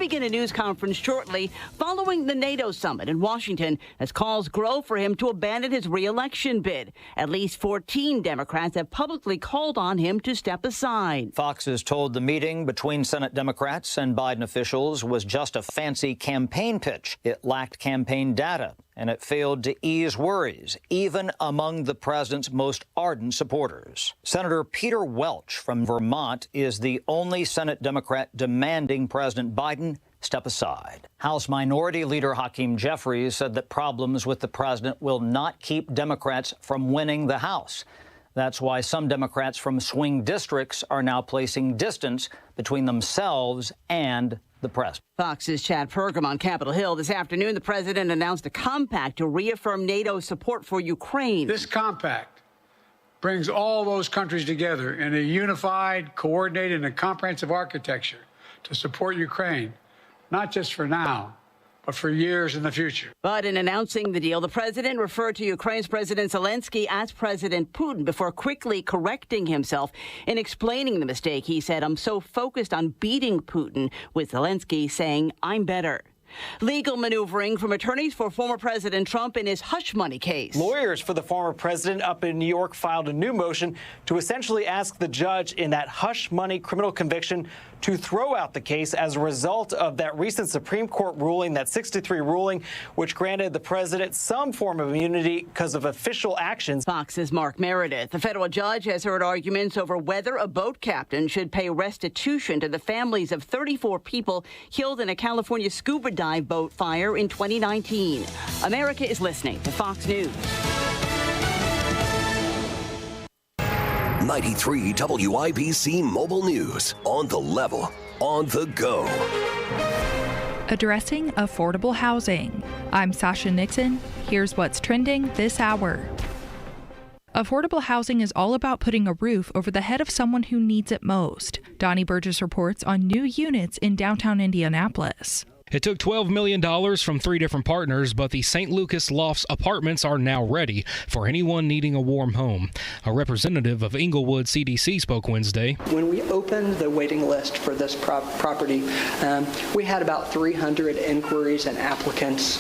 begin a news conference shortly following the NATO summit in Washington as calls grow for him to abandon his re-election bid. At least 14 Democrats have publicly called on him to step aside. Fox has told the meeting between Senate Democrats and Biden officials was just a fancy campaign pitch. It lacked campaign data, and it failed to ease worries, even among the president's most ardent supporters. Senator Peter Welch from Vermont is the only Senate Democrat demanding President Biden step aside. House Minority Leader Hakeem Jeffries said that problems with the president will not keep Democrats from winning the House. That's why some Democrats from swing districts are now placing distance between themselves and the president. Fox's Chad Pergam on Capitol Hill. This afternoon, the president announced a compact to reaffirm NATO's support for Ukraine. This compact brings all those countries together in a unified, coordinated, and comprehensive architecture to support Ukraine, not just for now, but for years in the future. But in announcing the deal, the president referred to Ukraine's President Zelinskyy as President Putin before quickly correcting himself. In explaining the mistake, he said, "I'm so focused on beating Putin," with Zelinskyy saying, "I'm better." Legal maneuvering from attorneys for former President Trump in his hush money case. Lawyers for the former president up in New York filed a new motion to essentially ask the judge in that hush money criminal conviction to throw out the case as a result of that recent Supreme Court ruling, that 6-3 ruling, which granted the president some form of immunity because of official actions. Fox's Mark Meredith. The federal judge has heard arguments over whether a boat captain should pay restitution to the families of 34 people killed in a California scuba dive boat fire in 2019. America is listening to Fox News. 93 WIBC Mobile News. On the level, on the go. Addressing affordable housing. I'm Sasha Nixon. Here's what's trending this hour. Affordable housing is all about putting a roof over the head of someone who needs it most. Donnie Burgess reports on new units in downtown Indianapolis. It took $12 million from 3 different partners, but the St. Lucas Lofts apartments are now ready for anyone needing a warm home. A representative of Inglewood CDC spoke Wednesday. When we opened the waiting list for this property, we had about 300 inquiries and applicants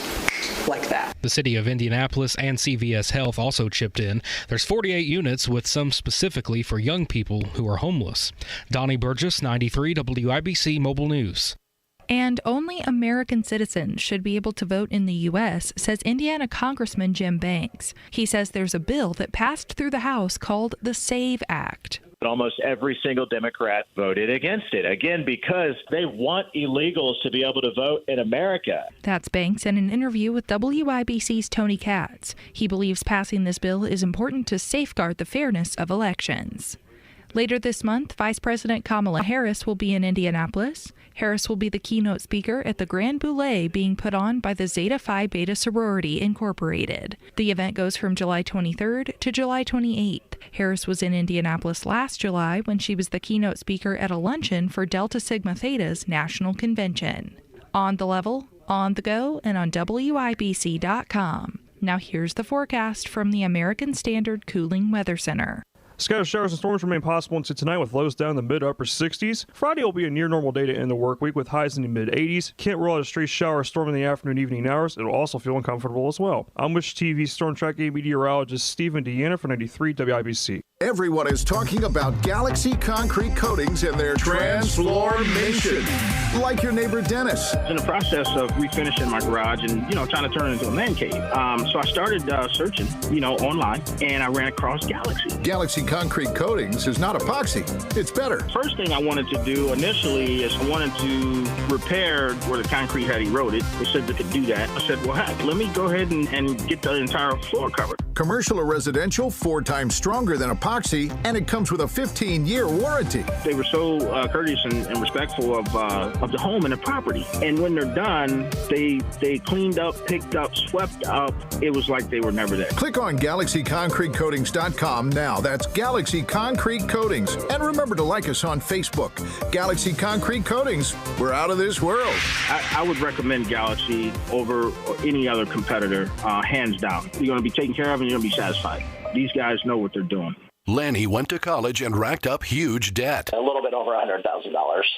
like that. The city of Indianapolis and CVS Health also chipped in. There's 48 units, with some specifically for young people who are homeless. Donnie Burgess, 93 WIBC Mobile News. And only American citizens should be able to vote in the U.S., says Indiana Congressman Jim Banks. He says there's a bill that passed through the House called the SAVE Act. Almost every single Democrat voted against it, again, because they want illegals to be able to vote in America. That's Banks in an interview with WIBC's Tony Katz. He believes passing this bill is important to safeguard the fairness of elections. Later this month, Vice President Kamala Harris will be in Indianapolis. Harris will be the keynote speaker at the Grand Boulé being put on by the Zeta Phi Beta Sorority Incorporated. The event goes from July 23rd to July 28th. Harris was in Indianapolis last July when she was the keynote speaker at a luncheon for Delta Sigma Theta's National Convention. On the level, on the go, and on WIBC.com. Now here's the forecast from the American Standard Cooling Weather Center. Scattered showers and storms remain possible into tonight with lows down in the mid-upper 60s. Friday will be a near normal day to end the work week with highs in the mid-80s. Can't rule out a stray shower or storm in the afternoon evening hours. It'll also feel uncomfortable as well. I'm Wish TV storm tracking meteorologist Stephen Deanna for 93 WIBC. Everyone is talking about Galaxy Concrete Coatings and their transformation. Like your neighbor Dennis. In the process of refinishing my garage and, trying to turn it into a man cave. So I started searching, online, and I ran across Galaxy. Galaxy Concrete Coatings is not epoxy. It's better. First thing I wanted to do initially is I wanted to repair where the concrete had eroded. They said they could do that. I said, well, heck, let me go ahead and get the entire floor covered. Commercial or residential, 4 times stronger than epoxy, and it comes with a 15-year warranty. They were so courteous and respectful of the home and the property. And when they're done, they cleaned up, picked up, swept up. It was like they were never there. Click on GalaxyConcreteCoatings.com now. That's Galaxy Concrete Coatings. And remember to like us on Facebook. Galaxy Concrete Coatings. We're out of this world. I would recommend Galaxy over any other competitor, hands down. You're going to be taken care of and you're going to be satisfied. These guys know what they're doing. Lanny went to college and racked up huge debt. A little bit over $100,000.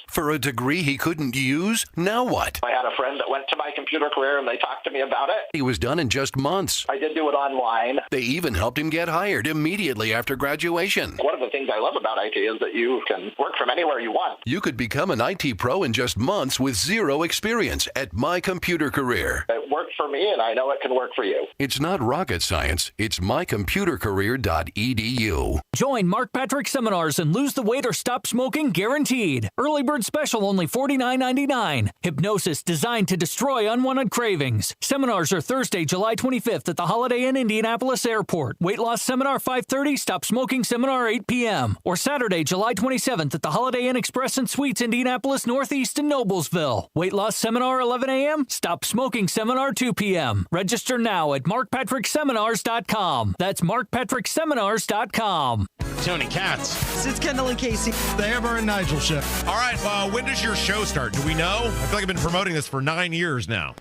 For a degree he couldn't use? Now what? I had a friend that went to my computer career and they talked to me about it. He was done in just months. I did do it online. They even helped him get hired immediately after graduation. One of the things I love about IT is that you can work from anywhere you want. You could become an IT pro in just months with zero experience at My Computer Career. It worked for me, and I know it can work for you. It's not rocket science. It's mycomputercareer.edu. Join Mark Patrick seminars and lose the weight or stop smoking guaranteed. Early bird special only $49.99. Hypnosis designed to destroy unwanted cravings. Seminars are Thursday, July 25th at the Holiday Inn Indianapolis Airport. Weight loss seminar 5:30, stop smoking seminar 8 p.m. Or Saturday, July 27th at the Holiday Inn Express and Suites Indianapolis Northeast in Noblesville. Weight loss seminar 11 a.m., stop smoking seminar 2 p.m. Register now at markpatrickseminars.com. That's markpatrickseminars.com. Tony Katz. It's Kendall and Casey. The Amber and Nigel show. All right, when does your show start? Do we know? I feel like I've been promoting this for 9 years now.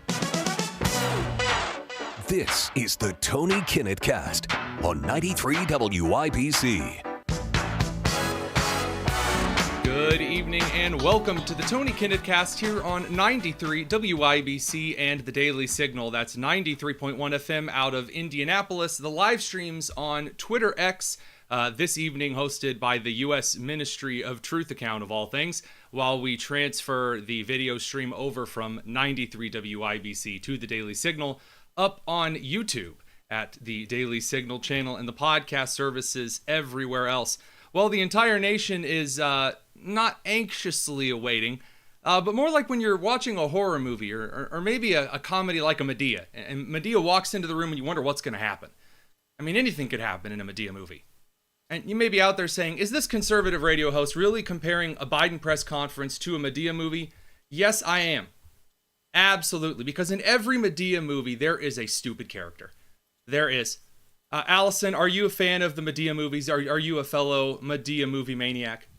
This is the Tony Kinnett Cast on 93 WIBC. Good evening and welcome to the Tony Kinnett Cast here on 93 WIBC and the Daily Signal. That's 93.1 FM out of Indianapolis. The live streams on Twitter X this evening hosted by the U.S. Ministry of Truth account of all things, while we transfer the video stream over from 93 WIBC to the Daily Signal up on YouTube at the Daily Signal channel and the podcast services everywhere else. Well, the entire nation is not anxiously awaiting, but more like when you're watching a horror movie or maybe a comedy like a Medea, and Medea walks into the room and you wonder what's going to happen. I mean, anything could happen in a Medea movie. And you may be out there saying, is this conservative radio host really comparing a Biden press conference to a Medea movie? Yes, I am. Absolutely. Because in every Medea movie, there is a stupid character. There is. Allison, are you a fan of the Medea movies? Are you a fellow Medea movie maniac?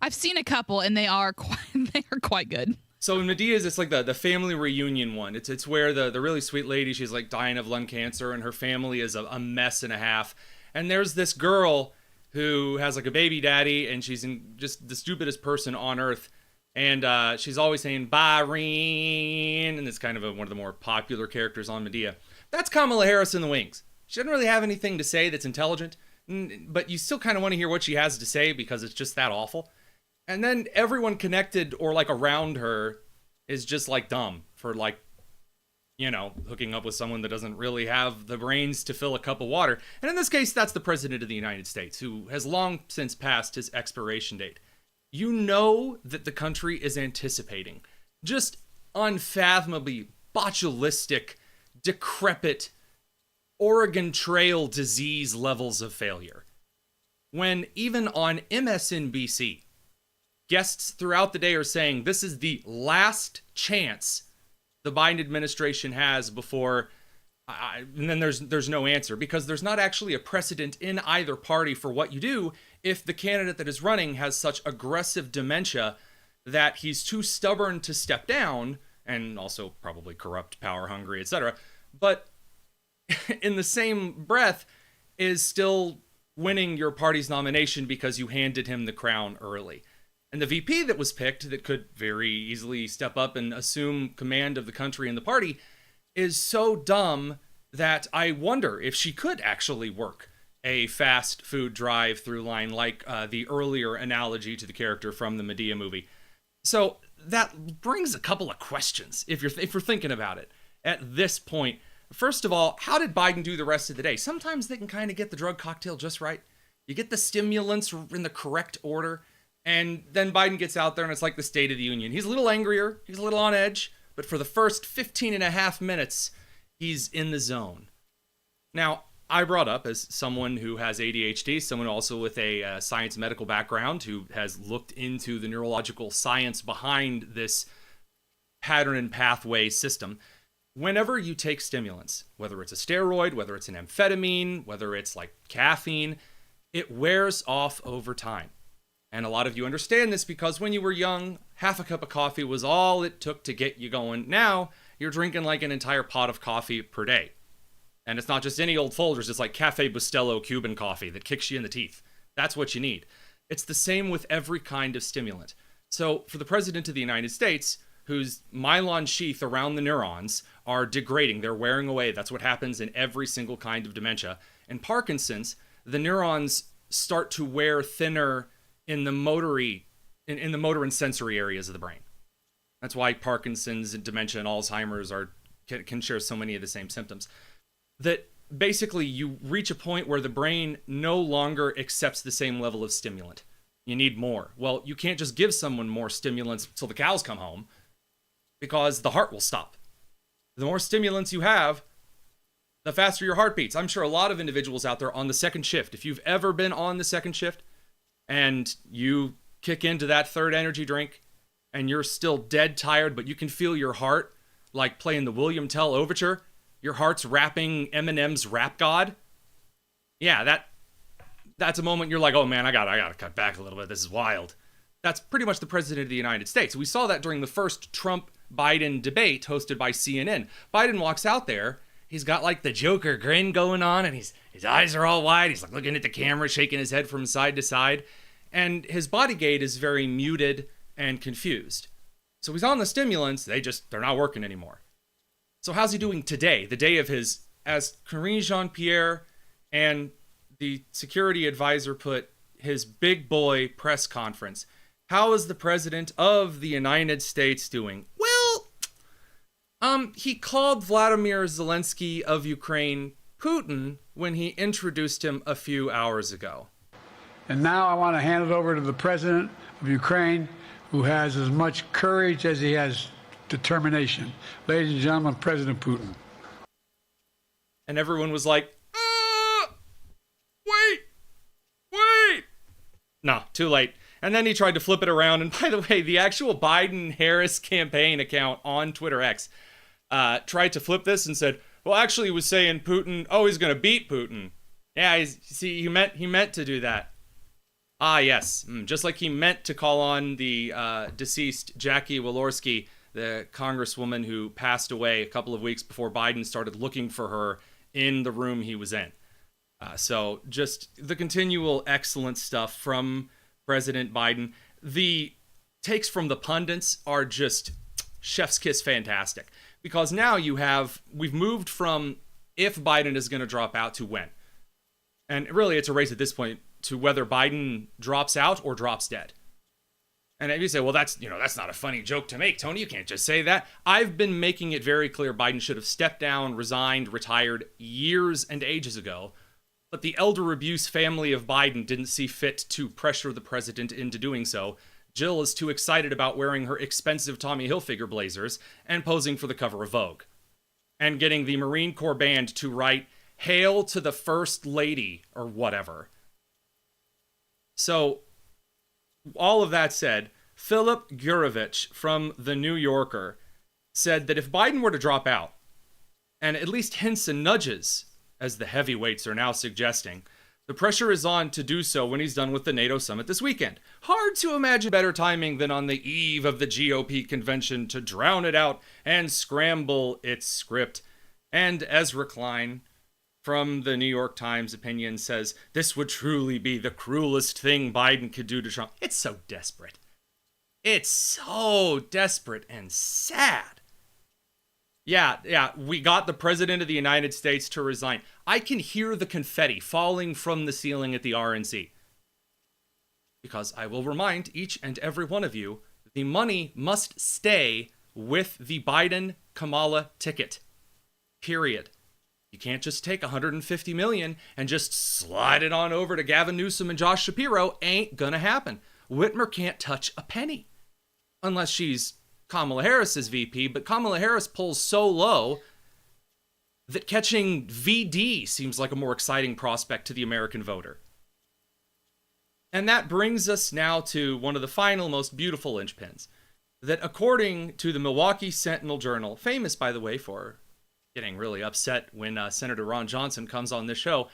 I've seen a couple, and they are quite good. So in Medea's, it's like the family reunion one. It's where the really sweet lady, she's like dying of lung cancer, and her family is a mess and a half. And there's this girl who has like a baby daddy, and she's just the stupidest person on earth. And she's always saying, Byrene, and it's kind of one of the more popular characters on Medea. That's Kamala Harris in the wings. She doesn't really have anything to say that's intelligent, but you still kind of want to hear what she has to say because it's just that awful. And then everyone connected or like around her is just like dumb for like, you know, hooking up with someone that doesn't really have the brains to fill a cup of water. And in this case, that's the President of the United States, who has long since passed his expiration date. You know that the country is anticipating just unfathomably botulistic, decrepit, Oregon Trail disease levels of failure. When even on MSNBC, guests throughout the day are saying this is the last chance the Biden administration has before, and then there's no answer, because there's not actually a precedent in either party for what you do if the candidate that is running has such aggressive dementia that he's too stubborn to step down, and also probably corrupt, power hungry, etc. But in the same breath is still winning your party's nomination because you handed him the crown early. And the VP that was picked that could very easily step up and assume command of the country and the party is so dumb that I wonder if she could actually work a fast food drive-through line like the earlier analogy to the character from the Medea movie. So that brings a couple of questions if you're thinking about it at this point. First of all, how did Biden do the rest of the day? Sometimes they can kind of get the drug cocktail just right. You get the stimulants in the correct order. And then Biden gets out there and it's like the State of the Union. He's a little angrier. He's a little on edge. But for the first 15 and a half minutes, he's in the zone. Now, I brought up as someone who has ADHD, someone also with a science medical background who has looked into the neurological science behind this pattern and pathway system. Whenever you take stimulants, whether it's a steroid, whether it's an amphetamine, whether it's like caffeine, it wears off over time. And a lot of you understand this because when you were young, half a cup of coffee was all it took to get you going. Now, you're drinking like an entire pot of coffee per day. And it's not just any old Folgers, it's like Cafe Bustelo Cuban coffee that kicks you in the teeth. That's what you need. It's the same with every kind of stimulant. So for the president of the United States, whose myelin sheath around the neurons are degrading, they're wearing away. That's what happens in every single kind of dementia. In Parkinson's, the neurons start to wear thinner in the motor and sensory areas of the brain. That's why Parkinson's and dementia and Alzheimer's can share so many of the same symptoms. That basically you reach a point where the brain no longer accepts the same level of stimulant. You need more. Well, you can't just give someone more stimulants till the cows come home, because the heart will stop. The more stimulants you have, the faster your heart beats. I'm sure a lot of individuals out there on the second shift, if you've ever been on the second shift and you kick into that third energy drink and you're still dead tired, but you can feel your heart like playing the William Tell Overture, your heart's rapping Eminem's Rap God. Yeah, that's a moment you're like, oh man, I gotta cut back a little bit. This is wild. That's pretty much the president of the United States. We saw that during the first Trump-Biden debate hosted by CNN. Biden walks out there. He's got like the Joker grin going on, and his eyes are all wide. He's like looking at the camera, shaking his head from side to side. And his body gait is very muted and confused. So he's on the stimulants. They're not working anymore. So how's he doing today? The day of his, as Karine Jean-Pierre and the security advisor put, his big boy press conference. How is the president of the United States doing? Well, he called Vladimir Zelinskyy of Ukraine Putin when he introduced him a few hours ago. And now I want to hand it over to the president of Ukraine, who has as much courage as he has determination. Ladies and gentlemen, President Putin. And everyone was like, wait. No, too late. And then he tried to flip it around. And by the way, the actual Biden-Harris campaign account on Twitter X tried to flip this and said, well, actually he was saying Putin, he's going to beat Putin. Yeah, he meant to do that. Ah, yes. Just like he meant to call on the deceased Jackie Walorski, the congresswoman who passed away a couple of weeks before Biden started looking for her in the room he was in. So just the continual excellent stuff from President Biden. The takes from the pundits are just chef's kiss fantastic. Because now we've moved from if Biden is going to drop out to when. And really it's a race at this point to whether Biden drops out or drops dead. And if you say, well, that's not a funny joke to make, Tony, you can't just say that. I've been making it very clear Biden should have stepped down, resigned, retired years and ages ago. But the elder abuse family of Biden didn't see fit to pressure the president into doing so. Jill is too excited about wearing her expensive Tommy Hilfiger blazers and posing for the cover of Vogue. And getting the Marine Corps band to write, "Hail to the First Lady," or whatever. So, all of that said, Philip Gurevich from The New Yorker said that if Biden were to drop out, and at least hints and nudges, as the heavyweights are now suggesting, the pressure is on to do so when he's done with the NATO summit this weekend. Hard to imagine better timing than on the eve of the GOP convention to drown it out and scramble its script. And Ezra Klein from the New York Times opinion says, this would truly be the cruelest thing Biden could do to Trump. It's so desperate. It's so desperate and sad. Yeah, we got the president of the United States to resign. I can hear the confetti falling from the ceiling at the RNC. Because I will remind each and every one of you, the money must stay with the Biden-Kamala ticket. Period. You can't just take $150 million and just slide it on over to Gavin Newsom and Josh Shapiro. Ain't gonna happen. Whitmer can't touch a penny. Unless she's Kamala Harris's VP, but Kamala Harris polls so low that catching VD seems like a more exciting prospect to the American voter. And that brings us now to one of the final, most beautiful linchpins. That according to the Milwaukee Sentinel-Journal, famous, by the way, for getting really upset when Senator Ron Johnson comes on this show,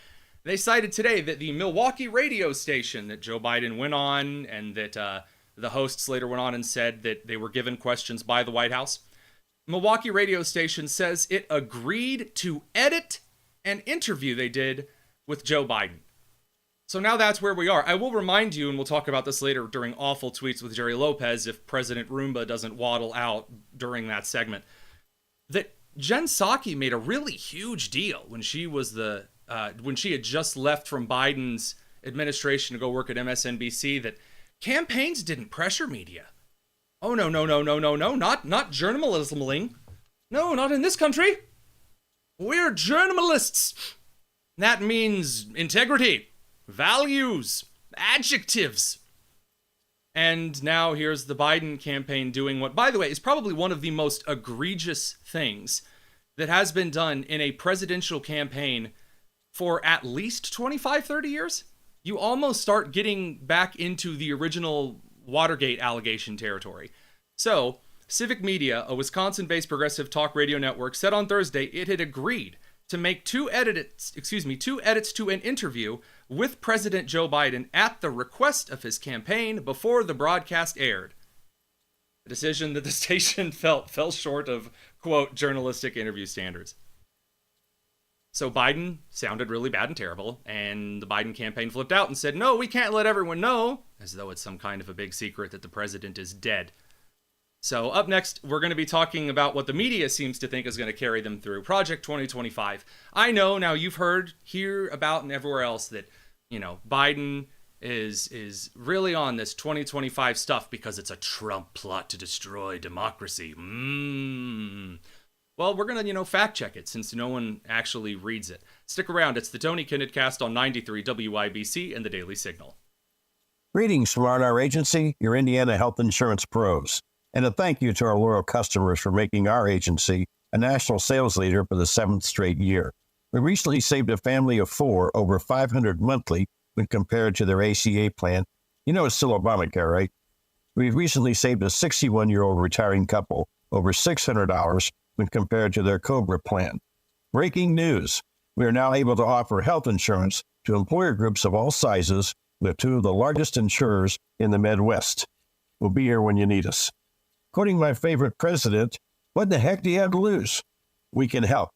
they cited today that the Milwaukee radio station that Joe Biden went on and that the hosts later went on and said that they were given questions by the White House. Milwaukee radio station says it agreed to edit an interview they did with Joe Biden. So now that's where we are. I will remind you, and we'll talk about this later during Awful Tweets with Jerry Lopez if President Roomba doesn't waddle out during that segment, that Jen Psaki made a really huge deal when she was when she had just left from Biden's administration to go work at MSNBC, that campaigns didn't pressure media. Oh, no, not journalism-ling. No, not in this country. We're journalists. That means integrity, values, adjectives. And now here's the Biden campaign doing what, by the way, is probably one of the most egregious things that has been done in a presidential campaign for at least 25, 30 years. You almost start getting back into the original Watergate allegation territory. So, Civic Media, a Wisconsin-based progressive talk radio network, said on Thursday it had agreed to make two edits to an interview with President Joe Biden at the request of his campaign before the broadcast aired. A decision that the station felt fell short of, quote, journalistic interview standards. So Biden sounded really bad and terrible, and the Biden campaign flipped out and said, no, we can't let everyone know, as though it's some kind of a big secret that the president is dead. So up next, we're going to be talking about what the media seems to think is going to carry them through, Project 2025. I know now you've heard here about and everywhere else that, you know, Biden is really on this 2025 stuff because it's a Trump plot to destroy democracy. Well, we're going to, fact check it since no one actually reads it. Stick around. It's the Tony Kinnett Cast on 93 WIBC and the Daily Signal. Greetings from our agency, your Indiana Health Insurance Pros. And a thank you to our loyal customers for making our agency a national sales leader for the 7th straight year. We recently saved a family of 4 over $500 monthly when compared to their ACA plan. You know it's still Obamacare, right? We recently saved a 61-year-old retiring couple over $600 when compared to their COBRA plan. Breaking news. We are now able to offer health insurance to employer groups of all sizes with 2 of the largest insurers in the Midwest. We'll be here when you need us. Quoting my favorite president, what the heck do you have to lose? We can help.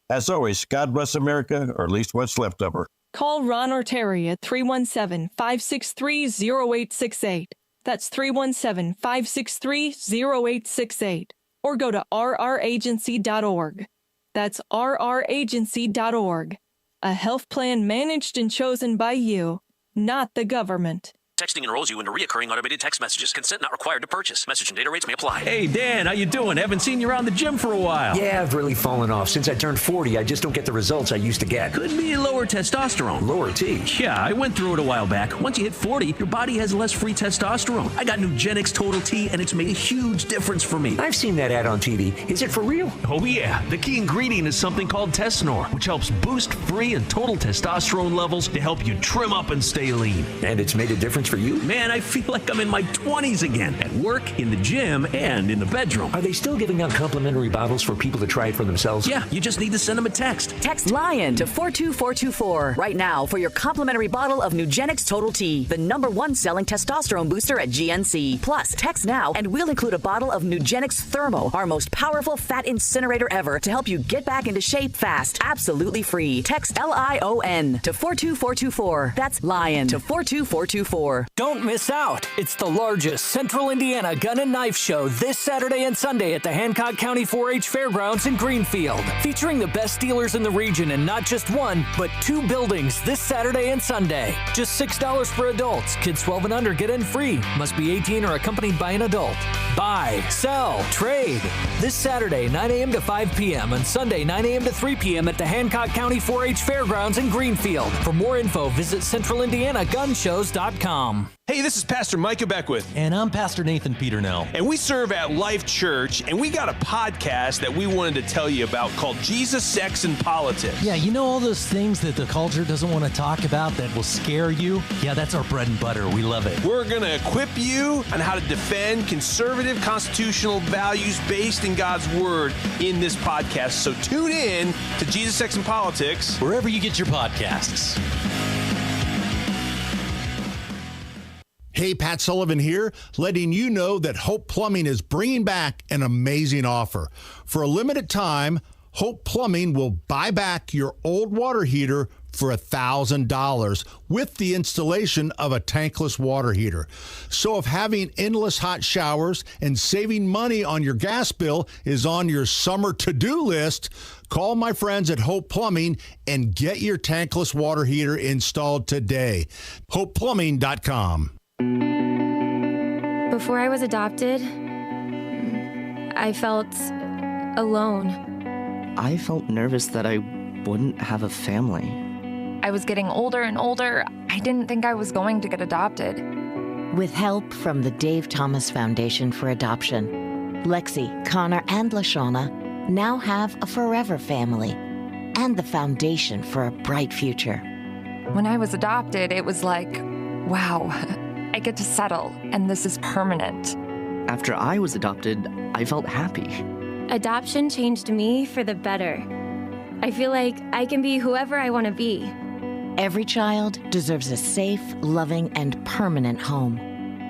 As always, God bless America, or at least what's left of her. Call Ron or Terry at 317-563-0868. That's 317-563-0868. Or go to rragency.org. That's rragency.org. A health plan managed and chosen by you, not the government. Texting enrolls you into recurring automated text messages. Consent not required to purchase. Message and data rates may apply. Hey, Dan, how you doing? Haven't seen you around the gym for a while. Yeah, I've really fallen off. Since I turned 40, I just don't get the results I used to get. Could be lower testosterone. Lower T? Yeah, I went through it a while back. Once you hit 40, your body has less free testosterone. I got Nugenix Total T, and it's made a huge difference for me. I've seen that ad on TV. Is it for real? Oh, yeah. The key ingredient is something called Tesnor, which helps boost free and total testosterone levels to help you trim up and stay lean. And it's made a difference for you? Man, I feel like I'm in my 20s again, at work, in the gym, and in the bedroom. Are they still giving out complimentary bottles for people to try it for themselves? Yeah, you just need to send them a text. Text LION to 42424 right now for your complimentary bottle of Nugenix Total T, the #1 selling testosterone booster at GNC. Plus, text now and we'll include a bottle of Nugenix Thermo, our most powerful fat incinerator ever, to help you get back into shape fast, absolutely free. Text LION to 42424. That's LION to 42424. Don't miss out. It's the largest Central Indiana gun and knife show this Saturday and Sunday at the Hancock County 4-H Fairgrounds in Greenfield, featuring the best dealers in the region in not just 1, but 2 buildings this Saturday and Sunday. Just $6 for adults. Kids 12 and under get in free. Must be 18 or accompanied by an adult. Buy, sell, trade. This Saturday, 9 a.m. to 5 p.m. and Sunday, 9 a.m. to 3 p.m. at the Hancock County 4-H Fairgrounds in Greenfield. For more info, visit centralindianagunshows.com. Hey, this is Pastor Micah Beckwith. And I'm Pastor Nathan Peternell. And we serve at Life Church, and we got a podcast that we wanted to tell you about called Jesus, Sex, and Politics. Yeah, you know all those things that the culture doesn't want to talk about that will scare you? Yeah, that's our bread and butter. We love it. We're going to equip you on how to defend conservative constitutional values based in God's Word in this podcast. So tune in to Jesus, Sex, and Politics. Wherever you get your podcasts. Hey, Pat Sullivan here, letting you know that Hope Plumbing is bringing back an amazing offer. For a limited time, Hope Plumbing will buy back your old water heater for $1,000 with the installation of a tankless water heater. So if having endless hot showers and saving money on your gas bill is on your summer to-do list, call my friends at Hope Plumbing and get your tankless water heater installed today. HopePlumbing.com. Before I was adopted, I felt alone. I felt nervous that I wouldn't have a family. I was getting older and older. I didn't think I was going to get adopted. With help from the Dave Thomas Foundation for Adoption, Lexi, Connor, and LaShawna now have a forever family and the foundation for a bright future. When I was adopted, it was like, wow, I get to settle, and this is permanent. After I was adopted, I felt happy. Adoption changed me for the better. I feel like I can be whoever I want to be. Every child deserves a safe, loving, and permanent home.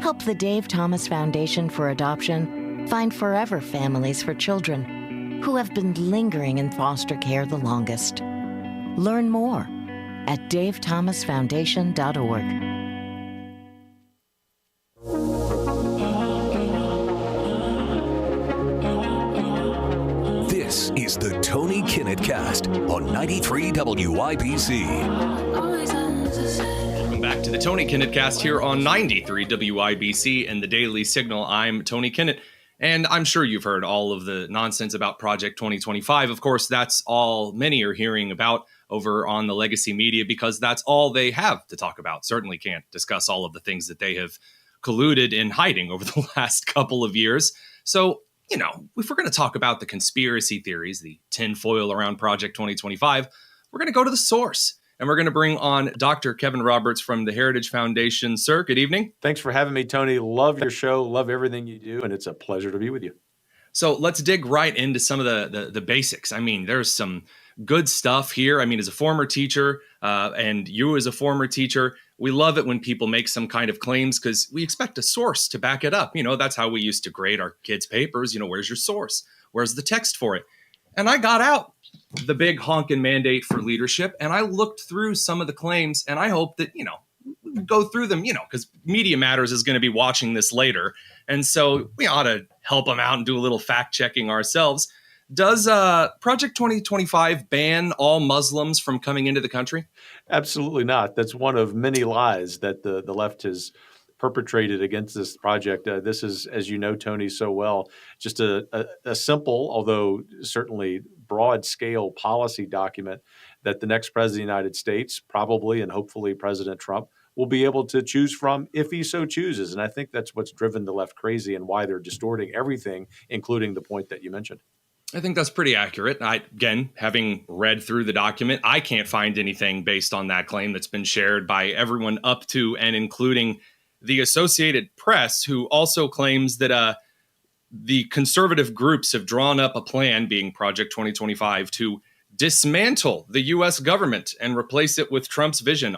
Help the Dave Thomas Foundation for Adoption find forever families for children who have been lingering in foster care the longest. Learn more at davethomasfoundation.org. This is the Tony Kinnett Cast on 93 WIBC. Welcome back to the Tony Kinnett Cast here on 93 WIBC and the Daily Signal. I'm Tony Kinnett, and I'm sure you've heard all of the nonsense about Project 2025. Of course, that's all many are hearing about over on the legacy media because that's all they have to talk about. Certainly can't discuss all of the things that they have colluded in hiding over the last couple of years. So, you know, if we're going to talk about the conspiracy theories, the tinfoil around Project 2025, we're going to go to the source. And we're going to bring on Dr. Kevin Roberts from the Heritage Foundation. Sir, good evening. Thanks for having me, Tony. Love your show. Love everything you do. And it's a pleasure to be with you. So let's dig right into some of the basics. I mean, there's some good stuff here. I mean, as a former teacher and you as a former teacher, we love it when people make some kind of claims because we expect a source to back it up. You know, that's how we used to grade our kids' papers. You know, where's your source? Where's the text for it? And I got out the big honkin' mandate for leadership, and I looked through some of the claims, and I hope that, you know, we go through them, you know, because Media Matters is going to be watching this later. And so we ought to help them out and do a little fact checking ourselves. Does Project 2025 ban all Muslims from coming into the country? Absolutely not. That's one of many lies that the left has perpetrated against this project. This is, as you know, Tony, so well, just a simple, although certainly broad-scale policy document that the next president of the United States, probably and hopefully President Trump, will be able to choose from if he so chooses. And I think that's what's driven the left crazy and why they're distorting everything, including the point that you mentioned. I think that's pretty accurate. Again, having read through the document, I can't find anything based on that claim that's been shared by everyone up to and including the Associated Press, who also claims that the conservative groups have drawn up a plan, being Project 2025, to dismantle the U.S. government and replace it with Trump's vision.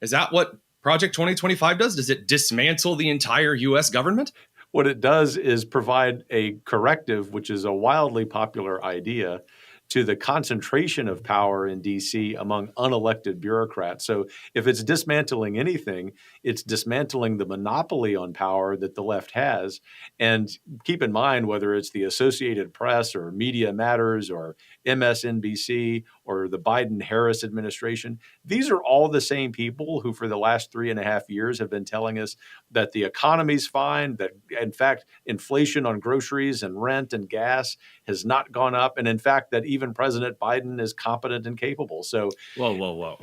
Is that what Project 2025 does? Does it dismantle the entire U.S. government? What it does is provide a corrective, which is a wildly popular idea, to the concentration of power in D.C. among unelected bureaucrats. So if it's dismantling anything, it's dismantling the monopoly on power that the left has. And keep in mind, whether it's the Associated Press or Media Matters or MSNBC or the Biden-Harris administration, these are all the same people who for the last 3.5 years have been telling us that the economy's fine, that in fact, inflation on groceries and rent and gas has not gone up. And in fact, that even President Biden is competent and capable. So whoa.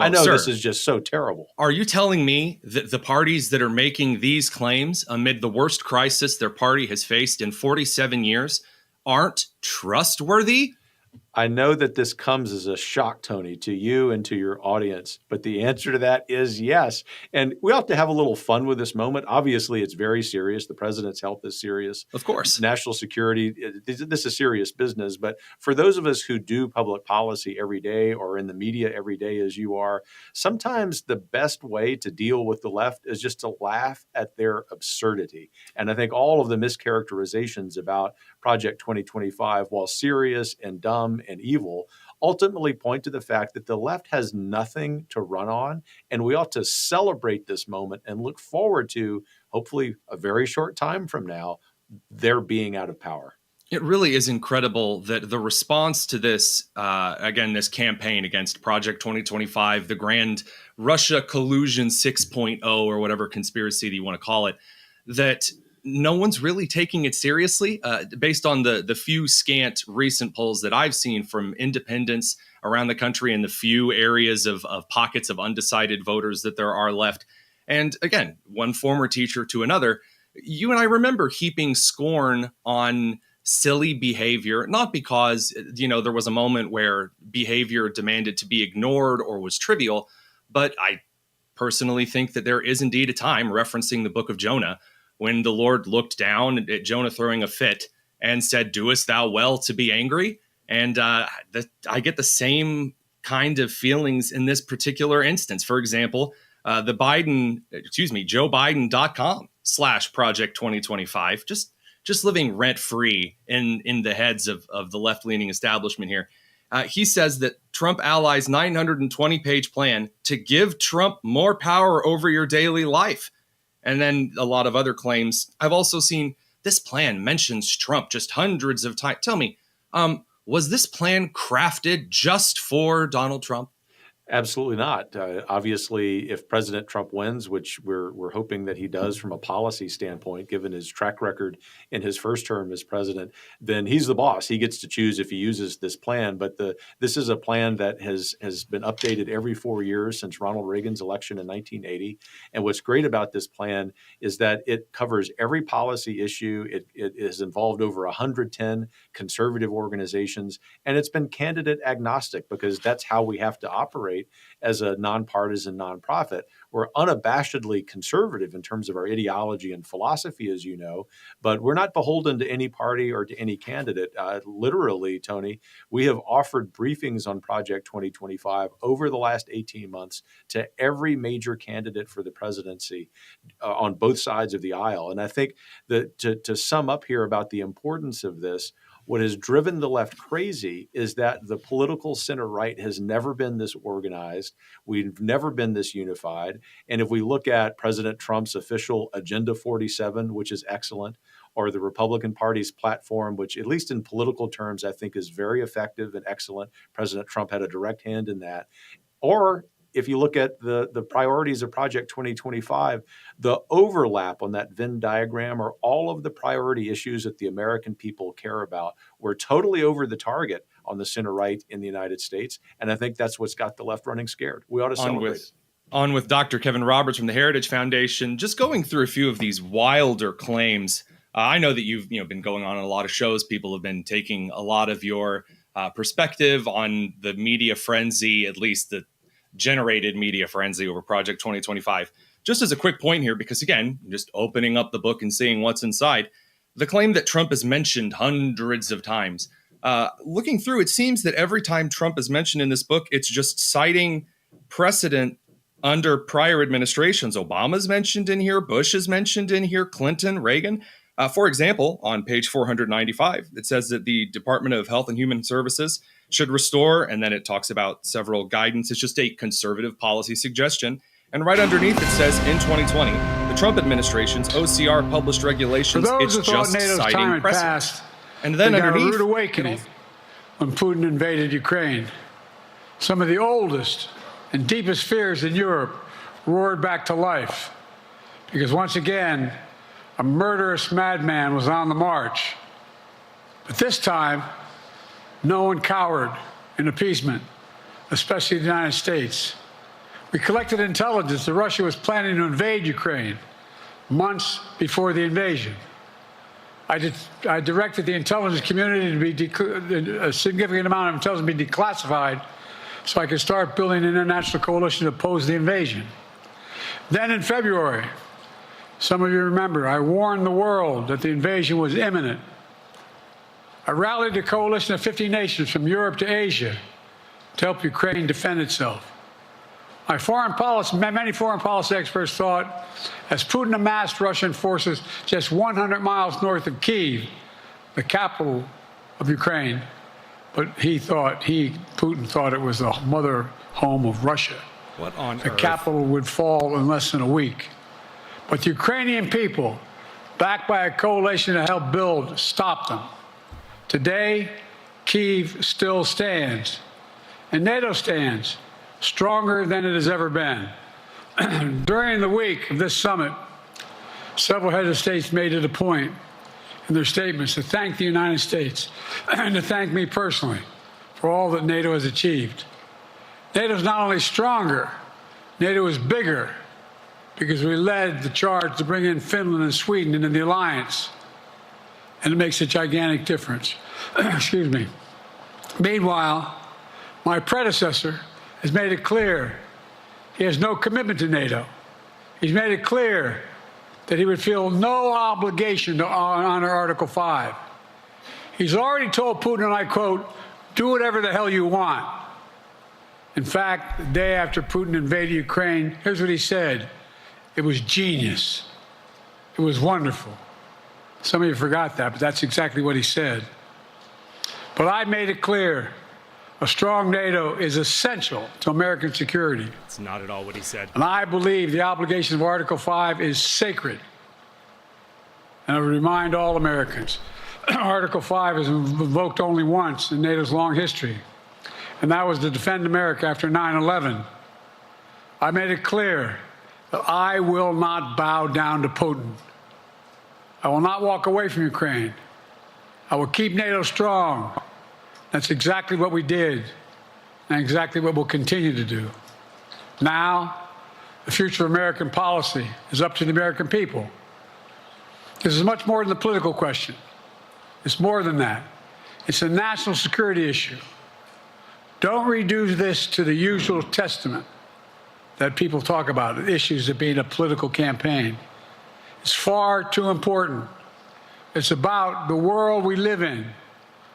I know, sir, this is just so terrible. Are you telling me that the parties that are making these claims amid the worst crisis their party has faced in 47 years aren't trustworthy? I know that this comes as a shock, Tony, to you and to your audience, but the answer to that is yes. And we ought to have a little fun with this moment. Obviously, it's very serious. The president's health is serious. Of course. National security, this is serious business. But for those of us who do public policy every day or in the media every day as you are, sometimes the best way to deal with the left is just to laugh at their absurdity. And I think all of the mischaracterizations about Project 2025, while serious and dumb and evil, ultimately point to the fact that the left has nothing to run on, and we ought to celebrate this moment and look forward to, hopefully a very short time from now, their being out of power. It really is incredible that the response to this, again, this campaign against Project 2025, the grand Russia collusion 6.0 or whatever conspiracy that you want to call it, that no one's really taking it seriously based on the few scant recent polls that I've seen from independents around the country and the few areas of pockets of undecided voters that there are left. And again, one former teacher to another, you and I remember heaping scorn on silly behavior, not because, there was a moment where behavior demanded to be ignored or was trivial, but I personally think that there is indeed a time, referencing the book of Jonah, when the Lord looked down at Jonah throwing a fit and said, "Doest thou well to be angry?" And I get the same kind of feelings in this particular instance. For example, JoeBiden.com/Project 2025, just living rent-free in the heads of the left-leaning establishment here. He says that Trump allies' 920-page plan to give Trump more power over your daily life. And then a lot of other claims. I've also seen this plan mentions Trump just hundreds of times. Tell me, was this plan crafted just for Donald Trump? Absolutely not. Obviously, if President Trump wins, which we're hoping that he does from a policy standpoint, given his track record in his first term as president, then he's the boss. He gets to choose if he uses this plan. But this is a plan that has been updated every 4 years since Ronald Reagan's election in 1980. And what's great about this plan is that it covers every policy issue. It has involved over 110 conservative organizations, and it's been candidate agnostic because that's how we have to operate as a nonpartisan nonprofit. We're unabashedly conservative in terms of our ideology and philosophy, as you know, but we're not beholden to any party or to any candidate. Literally, Tony, we have offered briefings on Project 2025 over the last 18 months to every major candidate for the presidency on both sides of the aisle. And I think that to sum up here about the importance of this, what has driven the left crazy is that the political center-right has never been this organized. We've never been this unified. And if we look at President Trump's official Agenda 47, which is excellent, or the Republican Party's platform, which at least in political terms, I think is very effective and excellent. President Trump had a direct hand in that. Or if you look at the priorities of Project 2025, the overlap on that Venn diagram are all of the priority issues that the American people care about. We're totally over the target on the center-right in the United States, and I think that's what's got the left running scared. We ought to celebrate. On with Dr. Kevin Roberts from the Heritage Foundation, just going through a few of these wilder claims. I know that you've been going on a lot of shows. People have been taking a lot of your perspective on the media frenzy, at least the generated media frenzy over Project 2025. Just as a quick point here, because again, just opening up the book and seeing what's inside, the claim that Trump is mentioned hundreds of times. Looking through, it seems that every time Trump is mentioned in this book, it's just citing precedent under prior administrations. Obama's mentioned in here, Bush is mentioned in here, Clinton, Reagan. For example, on page 495, it says that the Department of Health and Human Services should restore, and then it talks about several guidance. It's just a conservative policy suggestion. And right underneath it says, in 2020, the Trump administration's OCR published regulations, it's just citing precedent. And then underneath, a rude awakening when Putin invaded Ukraine. Some of the oldest and deepest fears in Europe roared back to life because once again, a murderous madman was on the march. But this time, no one cowered in appeasement, especially the United States. We collected intelligence that Russia was planning to invade Ukraine months before the invasion. I directed the intelligence community to be a significant amount of intelligence be declassified so I could start building an international coalition to oppose the invasion. Then in February, some of you remember, I warned the world that the invasion was imminent. I rallied a coalition of 50 nations from Europe to Asia to help Ukraine defend itself. Many foreign policy experts thought, as Putin amassed Russian forces just 100 miles north of Kyiv, the capital of Ukraine, but Putin thought it was the mother home of Russia. What on The earth? capital would fall in less than a week. But the Ukrainian people, backed by a coalition to help build, stopped them. Today, Kyiv still stands, and NATO stands stronger than it has ever been. During the week of this summit, several heads of states made it a point in their statements to thank the United States and to thank me personally for all that NATO has achieved. NATO is not only stronger, NATO is bigger because we led the charge to bring in Finland and Sweden into the alliance, and it makes a gigantic difference. Excuse me. Meanwhile, my predecessor has made it clear he has no commitment to NATO. He's made it clear that he would feel no obligation to honor Article 5. He's already told Putin, and I quote, "Do whatever the hell you want." In fact, the day after Putin invaded Ukraine, here's what he said. It was genius. It was wonderful. Some of you forgot that, but that's exactly what he said. But I made it clear, a strong NATO is essential to American security. It's not at all what he said. And I believe the obligation of Article 5 is sacred. And I would remind all Americans, Article 5 is invoked only once in NATO's long history, and that was to defend America after 9/11. I made it clear that I will not bow down to Putin. I will not walk away from Ukraine. I will keep NATO strong. That's exactly what we did, and exactly what we'll continue to do. Now, the future of American policy is up to the American people. This is much more than a political question. It's more than that. It's a national security issue. Don't reduce this to the usual testament that people talk about, issues of being a political campaign. It's far too important. It's about the world we live in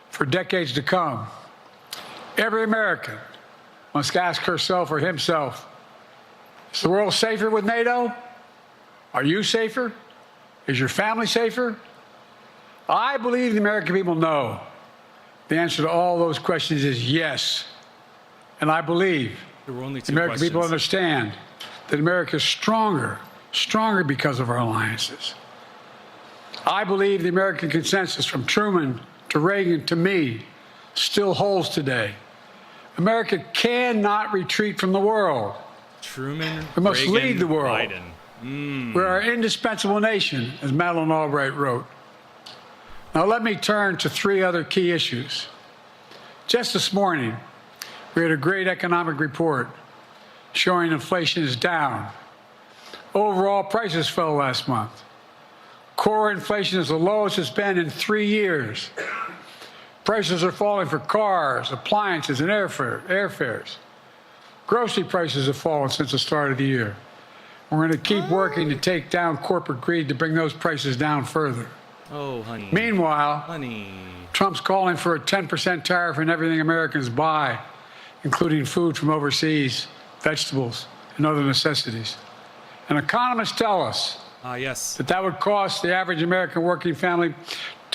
for decades to come. Every American must ask herself or himself, is the world safer with NATO? Are you safer? Is your family safer? I believe the American people know the answer to all those questions is yes. And I believe There were only the two American people questions. understand that America is stronger because of our alliances. I believe the American consensus from Truman to Reagan to me still holds today. America cannot retreat from the world. Truman, We must Reagan, lead the world. Biden. We're an indispensable nation, as Madeleine Albright wrote. Now let me turn to three other key issues. Just this morning, we had a great economic report showing inflation is down. Overall prices fell last month. Core inflation is the lowest it's been in 3 years. Prices are falling for cars, appliances, and airfares. Grocery prices have fallen since the start of the year. We're going to keep working to take down corporate greed to bring those prices down further. Oh, honey. Meanwhile, Honey. Trump's calling for a 10% tariff on everything Americans buy, including food from overseas, vegetables, and other necessities. And economists tell us Yes. that would cost the average American working family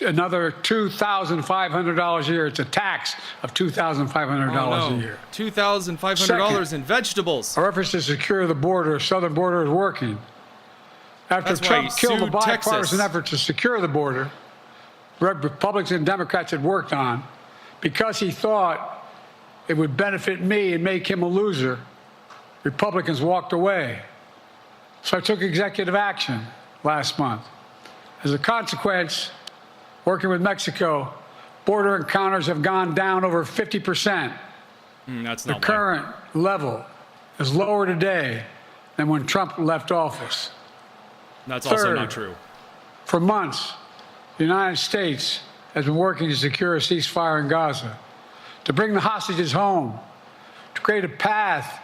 another $2,500 a year. It's a tax of $2,500 a year. $2,500 in vegetables. Our efforts to secure the border, southern border, is working. After That's why Trump he killed the sued bipartisan Texas. effort to secure the border, Republicans and Democrats had worked on, because he thought it would benefit me and make him a loser, Republicans walked away. So I took executive action last month. As a consequence, working with Mexico, border encounters have gone down over 50%. That's The not current level is lower today than when Trump left office. That's also Third, not true. For months, the United States has been working to secure a ceasefire in Gaza, to bring the hostages home, to create a path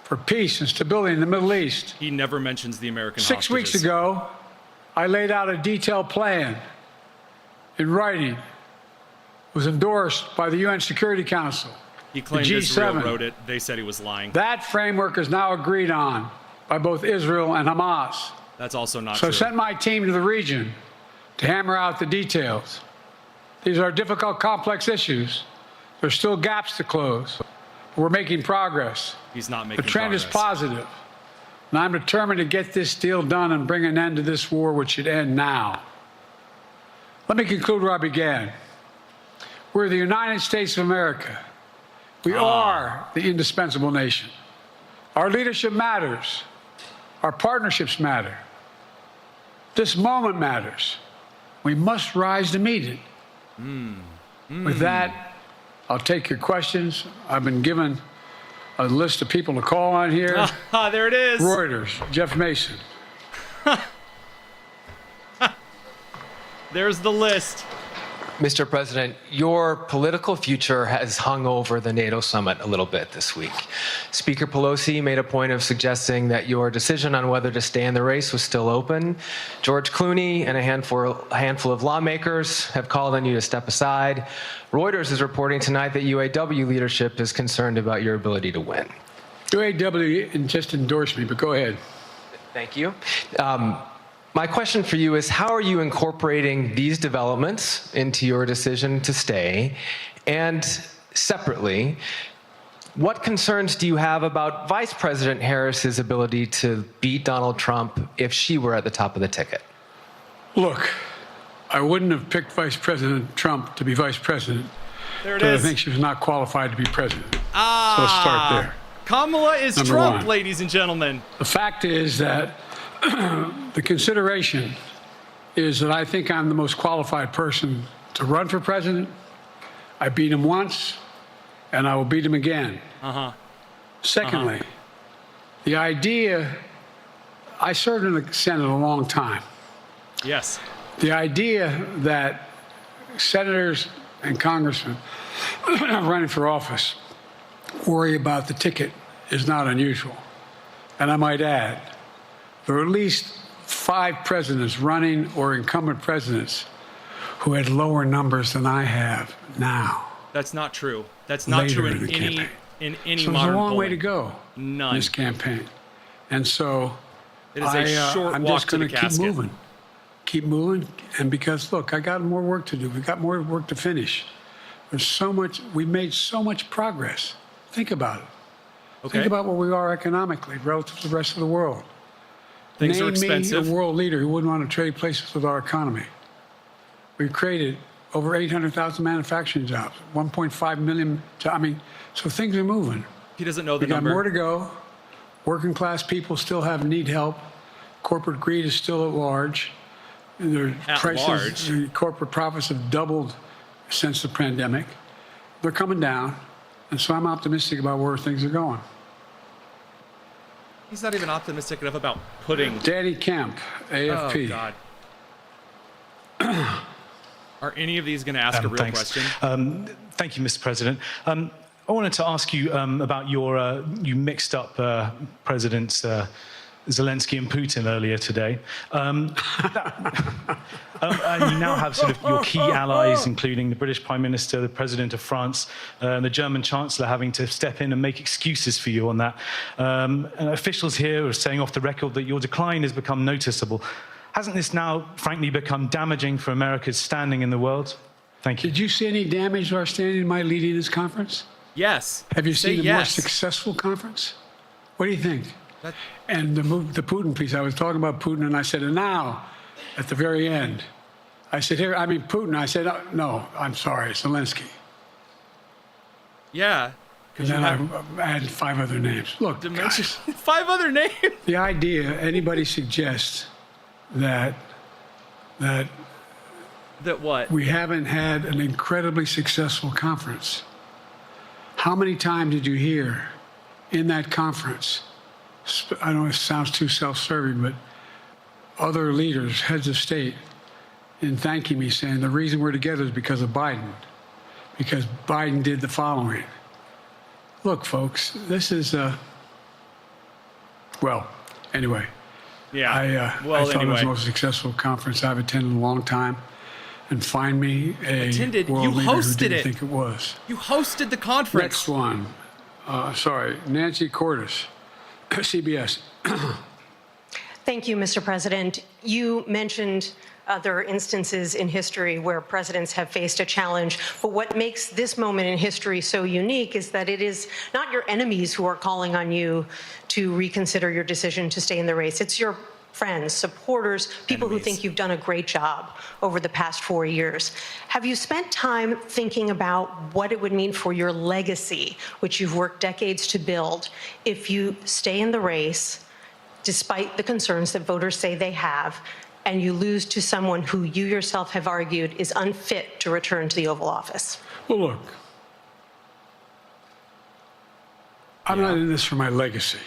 for peace and stability in the Middle East. He never mentions the American 6 weeks hostages. ago, I laid out a detailed plan in writing. It was endorsed by the UN Security Council, He claimed the Israel G7. wrote it. They said he was lying. That framework is now agreed on by both Israel and Hamas. That's also not So I true. sent my team to the region to hammer out the details. These are difficult, complex issues There's still gaps to close. We're making progress. He's not making progress. The trend is positive. And I'm determined to get this deal done and bring an end to this war, which should end now. Let me conclude where I began. We're the United States of America. We are the indispensable nation. Our leadership matters. Our partnerships matter. This moment matters. We must rise to meet it. With that, I'll take your questions. I've been given a list of people to call on here. There it is. Reuters, Jeff Mason. There's the list. Mr. President, your political future has hung over the NATO summit a little bit this week. Speaker Pelosi made a point of suggesting that your decision on whether to stay in the race was still open. George Clooney and a handful of lawmakers have called on you to step aside. Reuters is reporting tonight that UAW leadership is concerned about your ability to win. UAW just endorsed me, but go ahead. Thank you. My question for you is, how are you incorporating these developments into your decision to stay? And separately, what concerns do you have about Vice President Harris's ability to beat Donald Trump if she were at the top of the ticket? Look, I wouldn't have picked Vice President Trump to be vice president. There it is. I think she was not qualified to be president. So let's start there. Kamala is Number Trump, one. ladies and gentlemen. The fact is that the consideration is that I think I'm the most qualified person to run for president. I beat him once, and I will beat him again. Secondly, the idea, I served in the Senate a long time. Yes. The idea that senators and congressmen running for office worry about the ticket is not unusual. And I might add, there are at least 5 presidents running or incumbent presidents who had lower numbers than I have now. That's not true. That's not true in any So modern there's a long polling. way to go None. in this campaign. And so It is a short I'm walk just to the going to casket. keep moving. And because, look, I got more work to do. We've got more work to finish. There's so much, we made so much progress. Think about it. Okay. Think about where we are economically relative to the rest of the world. Things are Name expensive. me a world leader who wouldn't want to trade places with our economy. We've created over 800,000 manufacturing jobs, 1.5 million jobs. I mean, so things are moving. He doesn't know the We got number. more to go. Working class people still need help. Corporate greed is still at large. Their At prices, large? corporate profits have doubled since the pandemic. They're coming down. And so I'm optimistic about where things are going. He's not even optimistic enough about putting. Danny Kemp, AFP. Oh, God. Are any of these going to ask a real question? Thank you, Mr. President. I wanted to ask you about your, you mixed up Presidents Zelinskyy and Putin earlier today. And you now have sort of your key allies, including the British Prime Minister, the President of France, and the German Chancellor having to step in and make excuses for you on that. And officials here are saying off the record that your decline has become noticeable. Hasn't this now, frankly, become damaging for America's standing in the world? Thank you. Did you see any damage to our standing in my leading this conference? Yes. Have you Say seen a yes. more successful conference? What do you think? And the Putin piece, I was talking about Putin, and I said, and now, at the very end, I said, here, I mean, Putin. I said, no, I'm sorry, Zelinskyy. Yeah. And then I added 5 other names. Look, guys, 5 other names. the idea anybody suggests that what? We haven't had an incredibly successful conference. How many times did you hear in that conference, I don't know if it sounds too self-serving, but other leaders, heads of state, in thanking me, saying the reason we're together is because of Biden, because Biden did the following. Look, folks, this is, well, anyway. Yeah. I thought it was the most successful conference I've attended in a long time. And find me a world leader who didn't think it was. You hosted the conference. Next one. Nancy Cordes, CBS. Thank you, Mr. President. You mentioned other instances in history where presidents have faced a challenge. But what makes this moment in history so unique is that it is not your enemies who are calling on you to reconsider your decision to stay in the race. It's your friends, supporters, people who think you've done a great job over the past 4 years. Have you spent time thinking about what it would mean for your legacy, which you've worked decades to build, if you stay in the race, despite the concerns that voters say they have, and you lose to someone who you yourself have argued is unfit to return to the Oval Office? Well, look, I'm not in this for my legacy.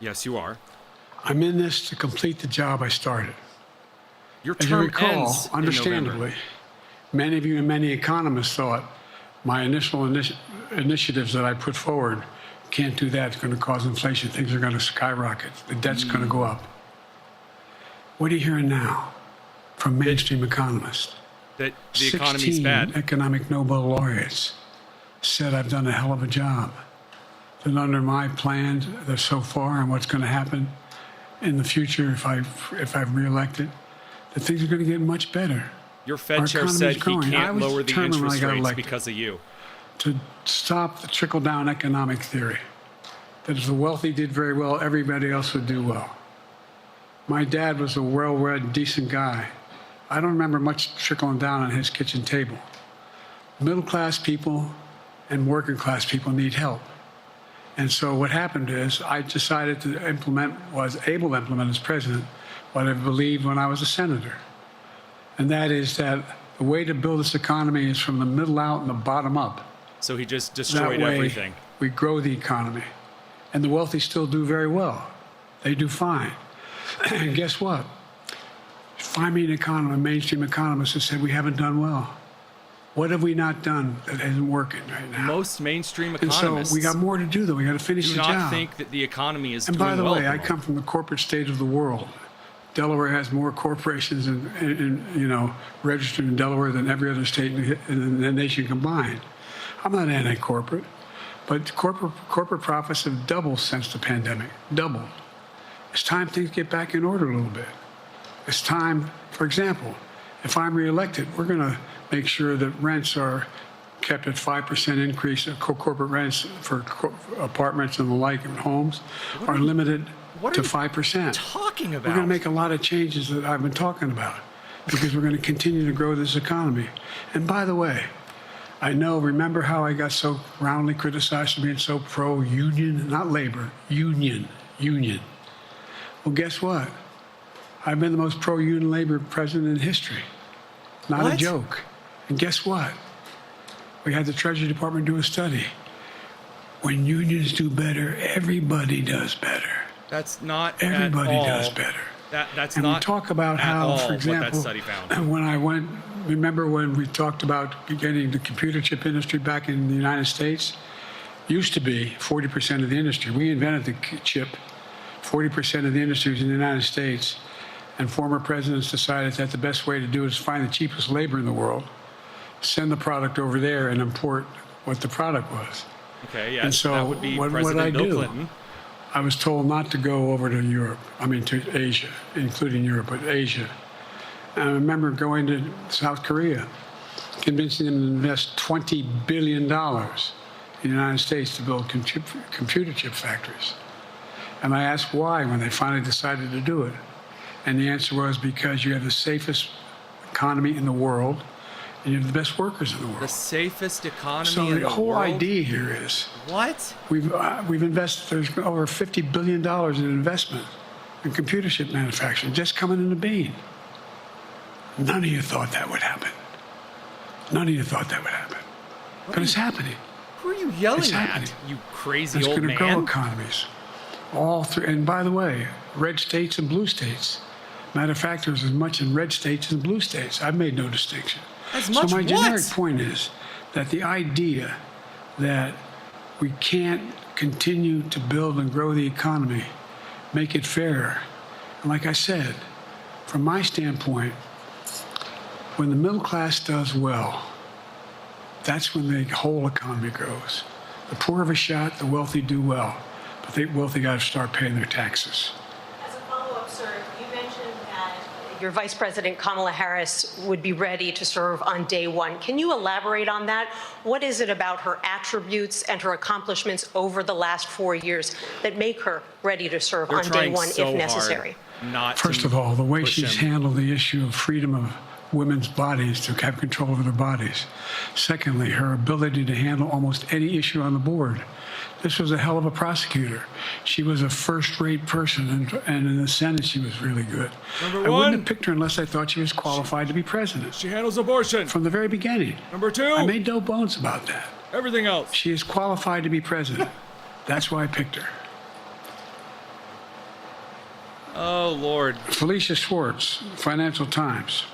Yes, you are. I'm in this to complete the job I started. Your As you term recall, ends in understandably, November. many of you and many economists thought my initial initiatives that I put forward can't do that. It's going to cause inflation. Things are going to skyrocket. The debt's going to go up. What are you hearing now from mainstream economists? That the economy's bad. 16 economic Nobel laureates said I've done a hell of a job. That under my plan so far and what's going to happen in the future if I'm reelected, that things are going to get much better. Your Fed chair said he can't lower the interest rates elected because of you. To stop the trickle-down economic theory, that if the wealthy did very well, everybody else would do well. My dad was a well-read, decent guy. I don't remember much trickling down on his kitchen table. Middle-class people and working-class people need help. And so what happened is I decided to was able to implement as president what I believed when I was a senator. And that is that the way to build this economy is from the middle out and the bottom up. So he just destroyed that way, everything. We grow the economy. And the wealthy still do very well. They do fine. And guess what? Find me an mainstream economist who said we haven't done well. What have we not done that isn't working right now? Most mainstream And economists so we got more to do, though. We got to finish do the not job. think that the economy is And doing by the well way, at I come from the corporate state of the world. Delaware has more corporations registered in Delaware than every other state in the nation combined. I'm not anti-corporate, but corporate profits have doubled since the pandemic. Doubled. It's time things get back in order a little bit. It's time, for example, if I'm reelected, we're going to make sure that rents are kept at 5% increase of corporate rents for apartments and the like and homes are limited to 5%. Talking about? We're going to make a lot of changes that I've been talking about because we're going to continue to grow this economy. And by the way, remember how I got so roundly criticized for being so pro-union, not labor, union. Well, guess what? I've been the most pro-union labor president in history. Not a joke. And guess what? We had the Treasury Department do a study. When unions do better, everybody does better. That's not Everybody at all. does better. That's and not we talk about how, for example, what that study found. Remember when we talked about getting the computer chip industry back in the United States? Used to be 40% of the industry. We invented the chip. 40% of the industry was in the United States. And former presidents decided that the best way to do it is find the cheapest labor in the world, send the product over there, and import what the product was. Okay, yes, and so that would be what President I Bill do? Clinton. I was told not to go over to Europe, to Asia, including Europe, but Asia. And I remember going to South Korea, convincing them to invest $20 billion in the United States to build computer chip factories. And I asked why when they finally decided to do it. And the answer was because you have the safest economy in the world and you have the best workers in the world. The safest economy So in the the whole world? idea here is What? we've invested, there's over $50 billion in investment in computer chip manufacturing just coming into being. None of you thought that would happen. None of you thought that would happen. But it's happening. Who are you yelling It's at, happening. you crazy It's old going to grow man? economies. All through, and by the way, red states and blue states. Matter of fact, there's as much in red states as blue states. I've made no distinction. As much so my what? generic point is that the idea that we can't continue to build and grow the economy, make it fairer. And like I said, from my standpoint, when the middle class does well, that's when the whole economy grows. The poor have a shot, the wealthy do well, but the wealthy got to start paying their taxes. As a follow-up, sir, you mentioned that your Vice President Kamala Harris would be ready to serve on day one. Can you elaborate on that? What is it about her attributes and her accomplishments over the last 4 years that make her ready to serve on day one if necessary? First of all, the way she's handled the issue of freedom of women's bodies to have control over their bodies. Secondly, her ability to handle almost any issue on the board. This was a hell of a prosecutor. She was a first-rate person, and in the Senate, she was really good. I wouldn't have picked her unless I thought she was qualified to be president. She handles abortion. From the very beginning. Number 2. I made no bones about that. Everything else. She is qualified to be president. That's why I picked her. Oh, Lord. Felicia Schwartz, Financial Times.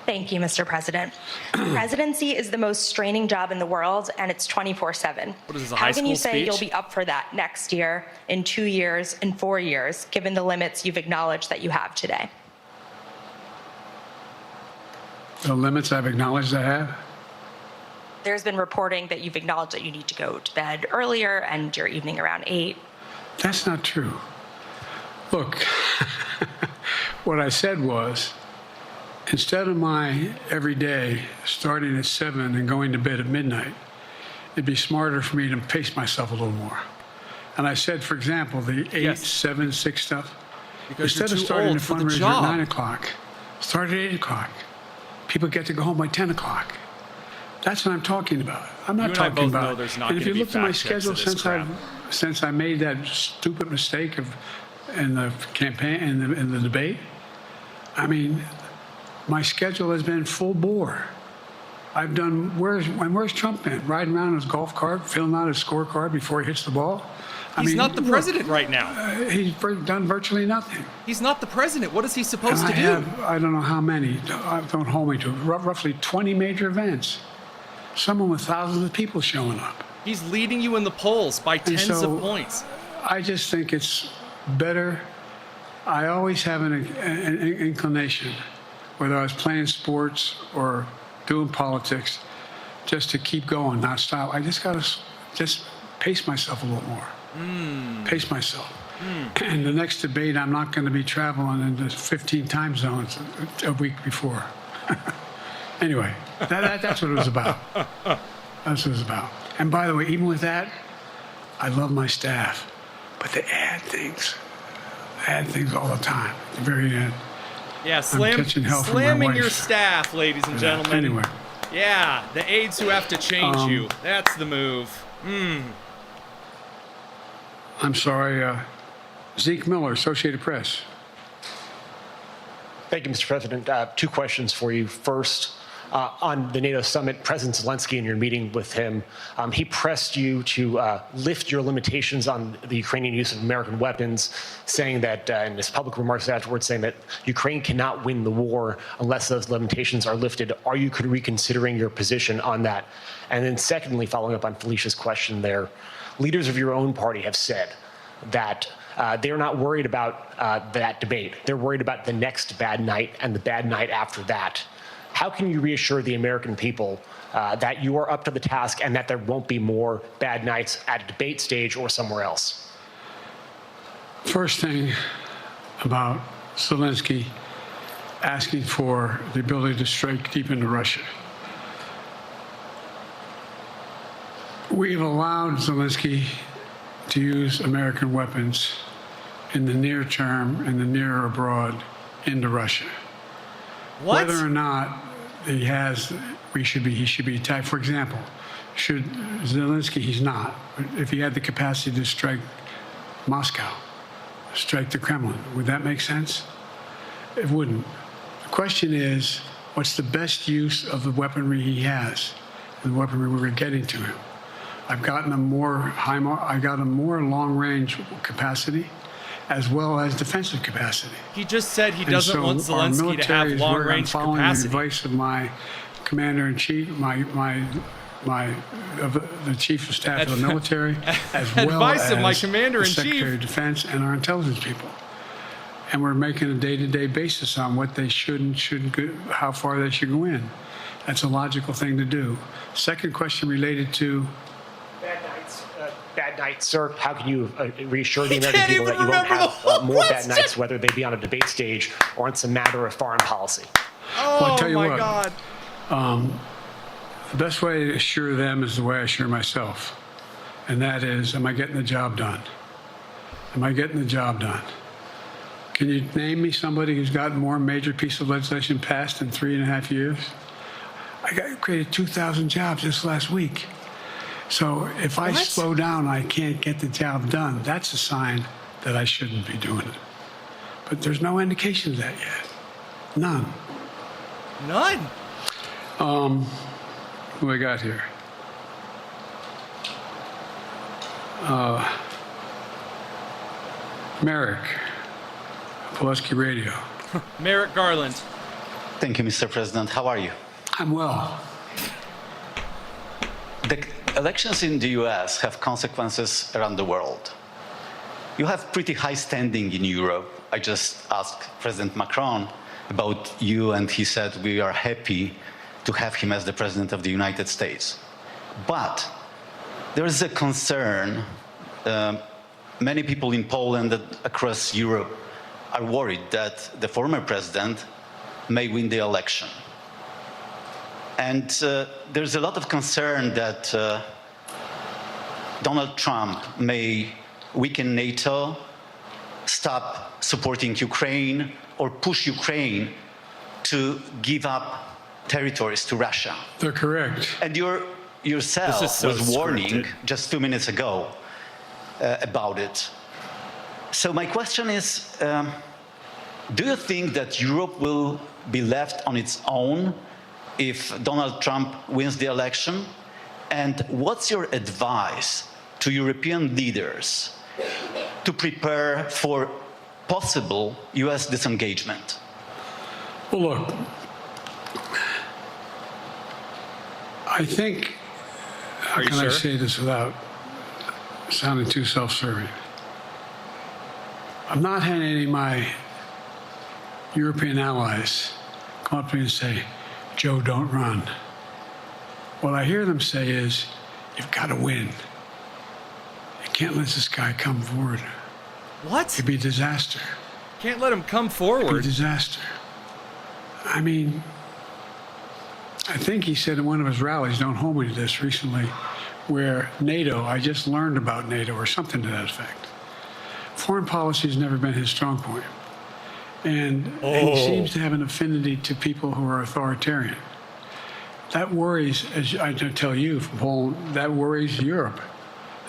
Thank you, Mr. President. Presidency is the most straining job in the world, and it's 24/7. What is this, a How high can you school say speech? you'll be up for that next year, in 2 years, in 4 years, given the limits you've acknowledged that you have today? The limits I've acknowledged I have? There's been reporting that you've acknowledged that you need to go to bed earlier and your evening around 8. That's not true. Look, what I said was, instead of my every day starting at 7 and going to bed at midnight, it'd be smarter for me to pace myself a little more. And I said, for example, the 8, 7, 6 stuff, Because instead you're of too starting a old for the fundraiser at job. 9 o'clock, start at 8 o'clock. People get to go home by 10 o'clock. That's what I'm talking about. I'm not You and I talking both know about. there's not And if gonna you be looked at my fact checks schedule of this since I made that stupid mistake in the campaign in the debate, I mean, my schedule has been full bore. I've done. Where's Trump been? Riding around in his golf cart, filling out his scorecard before he hits the ball. He's not the president right now. He's done virtually nothing. He's not the president. What is he supposed And to do? I don't know how many. Don't hold me to it. Roughly 20 major events. Someone with thousands of people showing up. He's leading you in the polls by tens so, of points. I just think it's better. I always have an inclination, whether I was playing sports or doing politics, just to keep going, not stop. I just got to pace myself a little more. Pace myself. And the next debate, I'm not going to be traveling into 15 time zones a week before. Anyway, that's what it was about. That's what it was about. And by the way, even with that, I love my staff, but they add things all the time. At the very end. Yeah, catching hell from my slamming wife. your staff, ladies and gentlemen. Anyway. Yeah, the aides who have to change you. That's the move. I'm sorry, Zeke Miller, Associated Press. Thank you, Mr. President. 2 questions for you. First, on the NATO summit, President Zelinskyy, in your meeting with him, he pressed you to lift your limitations on the Ukrainian use of American weapons, saying that, in his public remarks afterwards, saying that Ukraine cannot win the war unless those limitations are lifted. Are you reconsidering your position on that? And then secondly, following up on Felicia's question there, leaders of your own party have said that they're not worried about that debate. They're worried about the next bad night and the bad night after that. How can you reassure the American people that you are up to the task and that there won't be more bad nights at a debate stage or somewhere else? First thing about Zelinskyy asking for the ability to strike deep into Russia. We've allowed Zelinskyy to use American weapons in the near term and the near abroad into Russia. What? Whether or not he should be attacked. For example, should Zelinskyy, he's not. If he had the capacity to strike Moscow, strike the Kremlin, would that make sense? It wouldn't. The question is, what's the best use of the weaponry he has, the weaponry we're getting to him? I've gotten a more long-range capacity, as well as defensive capacity. He just said he doesn't want Zelensky to have long-range capacity. Following the advice of my commander-in-chief, the chief of staff of the military, as well as of my the commander-in-chief. Secretary of Defense and our intelligence people. And we're making a day-to-day basis on what they should and shouldn't go, how far they should go in. That's a logical thing to do. Second question related to bad nights, sir? How can you reassure the American people that you won't have more bad nights, whether they be on a debate stage or on some matter of foreign policy? Well, I'll tell you what. God. The best way to assure them is the way I assure myself. And that is, am I getting the job done? Am I getting the job done? Can you name me somebody who's gotten more major piece of legislation passed in 3.5 years? I created 2,000 jobs just last week. So if I slow down, I can't get the job done. That's a sign that I shouldn't be doing it. But there's no indication of that yet. None. None? Who do I got here? Merrick, Pulaski Radio. Merrick Garland. Thank you, Mr. President. How are you? I'm well. The elections in the US have consequences around the world. You have pretty high standing in Europe. I just asked President Macron about you, and he said we are happy to have him as the President of the United States. But there is a concern. Many people in Poland and across Europe are worried that the former president may win the election. And there's a lot of concern that Donald Trump may weaken NATO, stop supporting Ukraine, or push Ukraine to give up territories to Russia. They're correct. And yourself was warning just 2 minutes ago about it. So my question is, do you think that Europe will be left on its own if Donald Trump wins the election? And what's your advice to European leaders to prepare for possible US disengagement? Well, look, I think, how can I say this without sounding too self-serving? I'm not having any of my European allies come up to me and say, Joe, don't run. What I hear them say is, you've got to win. You can't let this guy come forward. What? It'd be a disaster. Can't let him come forward. It'd be a disaster. I mean, I think he said in one of his rallies, don't hold me to this, recently, where NATO, I just learned about NATO or something to that effect. Foreign policy has never been his strong point. And he seems to have an affinity to people who are authoritarian. That worries, as I tell you from Poland, that worries Europe.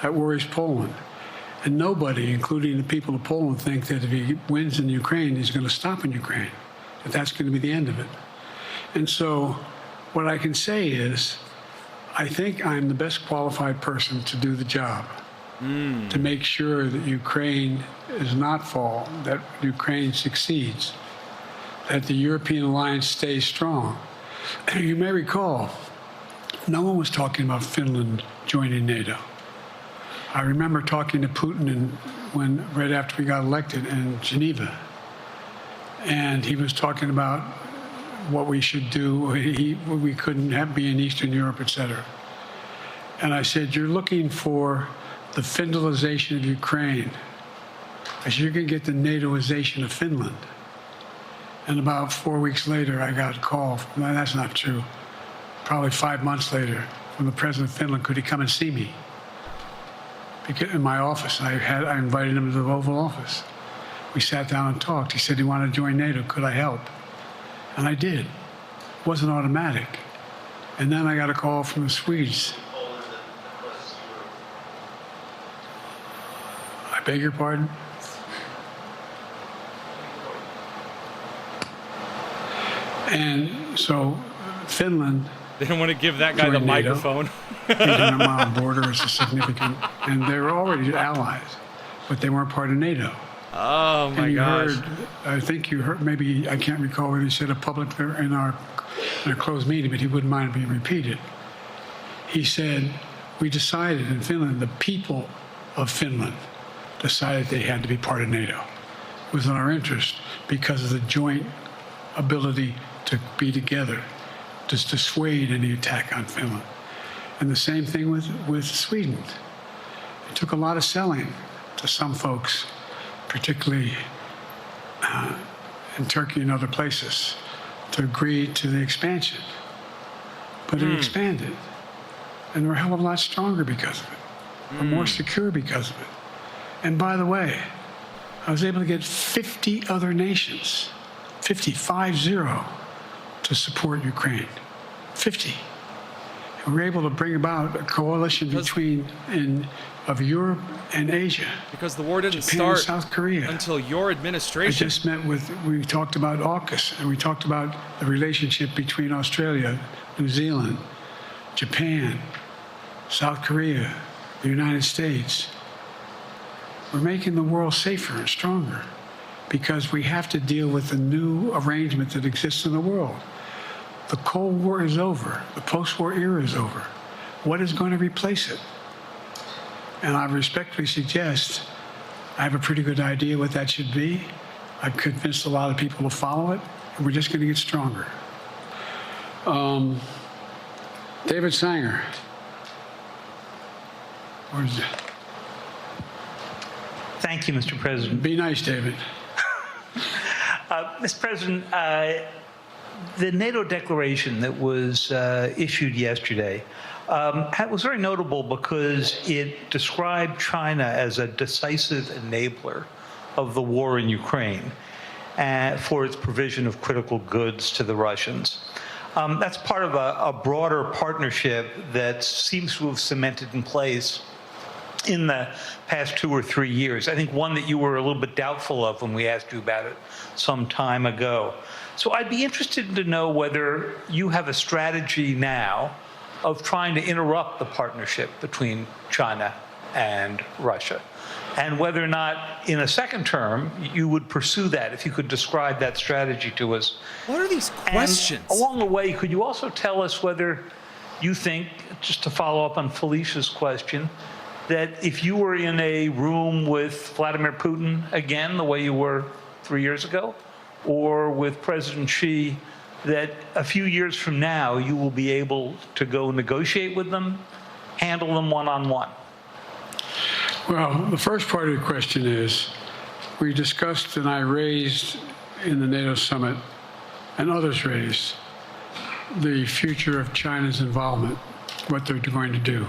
That worries Poland. And nobody, including the people of Poland, think that if he wins in Ukraine, he's going to stop in Ukraine, that that's going to be the end of it. And so what I can say is, I think I'm the best qualified person to do the job, to make sure that Ukraine does not fall, that Ukraine succeeds, that the European alliance stays strong. You may recall, no one was talking about Finland joining NATO. I remember talking to Putin right after we got elected in Geneva, and he was talking about what we should do. We couldn't be in Eastern Europe, et cetera. And I said, you're looking for the Finlandization of Ukraine, as you're going to get the NATOization of Finland. And about 4 weeks later, I got a call. That's not true. Probably 5 months later, from the president of Finland, could he come and see me? Because in my office, I invited him to the Oval Office. We sat down and talked. He said he wanted to join NATO. Could I help? And I did. It wasn't automatic. And then I got a call from the Swedes. I beg your pardon? And so Finland... They don't want to give that guy the microphone. 800-mile border is a significant... And they were already allies, but they weren't part of NATO. Oh, my gosh. I think you heard, maybe, I can't recall whether he said it publicly in a closed meeting, but he wouldn't mind being repeated. He said, we decided in Finland, the people of Finland decided they had to be part of NATO. It was in our interest because of the joint ability to be together, to dissuade any attack on Finland. And the same thing with Sweden. It took a lot of selling to some folks, particularly in Turkey and other places, to agree to the expansion. But it expanded. And we're a hell of a lot stronger because of it. We're more secure because of it. And by the way, I was able to get 50 other nations, 50, to support Ukraine. 50. And we're able to bring about a coalition of Europe and Asia. Because the war didn't Japan start and South Korea. until your administration. I just met we talked about AUKUS, and we talked about the relationship between Australia, New Zealand, Japan, South Korea, the United States. We're making the world safer and stronger because we have to deal with the new arrangement that exists in the world. The Cold War is over. The post-war era is over. What is going to replace it? And I respectfully suggest I have a pretty good idea what that should be. I've convinced a lot of people to follow it, and we're just going to get stronger. David Sanger. Where's it? Thank you, Mr. President. Be nice, David. Mr. President, the NATO declaration that was issued yesterday was very notable because it described China as a decisive enabler of the war in Ukraine for its provision of critical goods to the Russians. That's part of a broader partnership that seems to have cemented in place in the past 2 or 3 years. I think one that you were a little bit doubtful of when we asked you about it some time ago. So I'd be interested to know whether you have a strategy now of trying to interrupt the partnership between China and Russia, and whether or not in a second term you would pursue that, if you could describe that strategy to us. What are these questions? And along the way, could you also tell us whether you think, just to follow up on Felicia's question, that if you were in a room with Vladimir Putin again, the way you were 3 years ago, or with President Xi, that a few years from now you will be able to go negotiate with them, handle them one-on-one? Well, the first part of the question is, we discussed and I raised in the NATO summit, and others raised, the future of China's involvement, what they're going to do,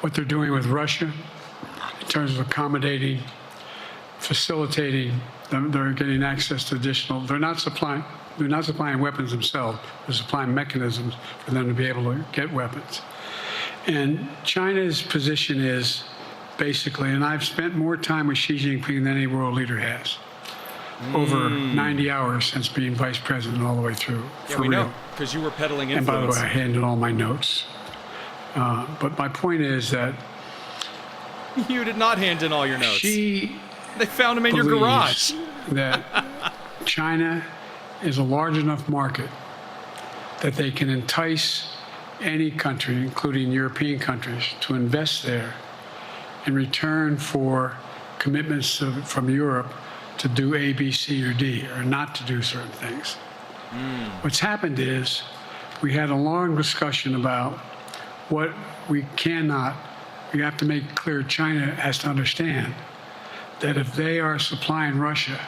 what they're doing with Russia in terms of accommodating, facilitating. They're getting access to additional. They're not supplying weapons themselves. They're supplying mechanisms for them to be able to get weapons. And China's position is basically, and I've spent more time with Xi Jinping than any world leader has. Over 90 hours since being vice president all the way through. Yeah, we know, because you were peddling influence. And by the way, I handed all my notes. But my point is that you did not hand in all your notes. They found them in your believes garage. That China is a large enough market that they can entice any country, including European countries, to invest there in return for commitments from Europe to do A, B, C, or D, or not to do certain things. What's happened is we had a long discussion about what we have to make clear. China has to understand that if they are supplying Russia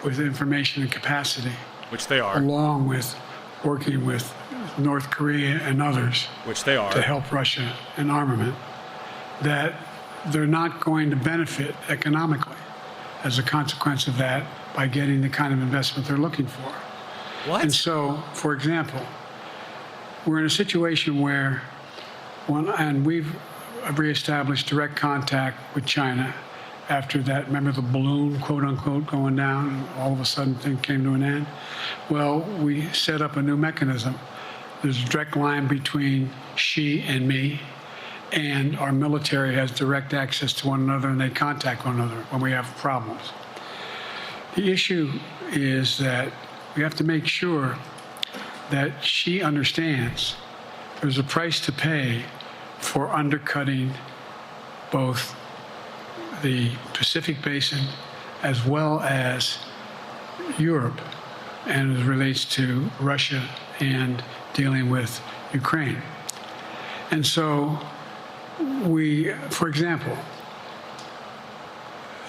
with information and capacity, which they are, along with working with North Korea and others, which they are, to help Russia in armament, that they're not going to benefit economically as a consequence of that by getting the kind of investment they're looking for. What? And so, for example, we're in a situation where, we've reestablished direct contact with China after that. Remember the balloon, quote unquote, going down, and all of a sudden things came to an end? Well, we set up a new mechanism. There's a direct line between Xi and me, and our military has direct access to one another, and they contact one another when we have problems. The issue is that we have to make sure that Xi understands there's a price to pay for undercutting both the Pacific Basin as well as Europe, and as it relates to Russia and dealing with Ukraine. And so for example,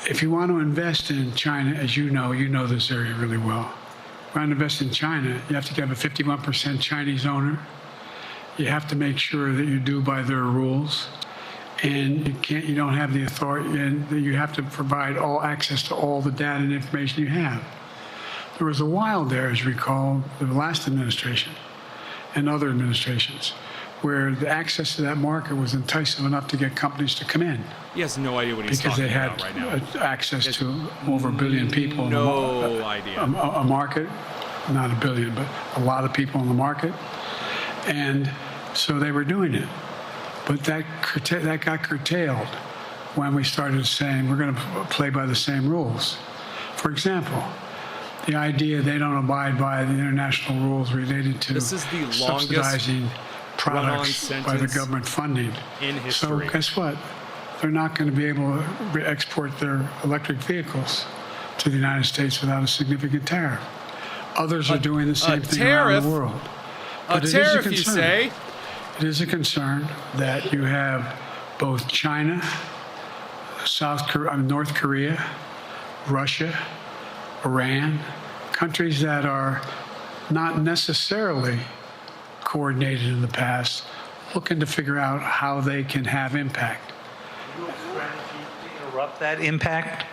if you want to invest in China, as you know this area really well. If you want to invest in China, you have to have a 51% Chinese owner. You have to make sure that you do by their rules. And you don't have the authority, and you have to provide all access to all the data and information you have. There was a while there, as you recall, the last administration and other administrations, where the access to that market was enticing enough to get companies to come in. He has no idea what he's talking about right now. Because they had access to over 1 billion people. No idea. A market, not 1 billion, but a lot of people in the market. And so they were doing it. But that got curtailed when we started saying we're going to play by the same rules. For example, the idea they don't abide by the international rules related to subsidizing products by the government funding. In history. So guess what? They're not going to be able to export their electric vehicles to the United States without a significant tariff. Others are doing the same thing around the world. A tariff, you say? It is a concern that you have both China, North Korea, Russia, Iran, countries that are not necessarily coordinated in the past, looking to figure out how they can have impact. Do you have a strategy to interrupt that impact?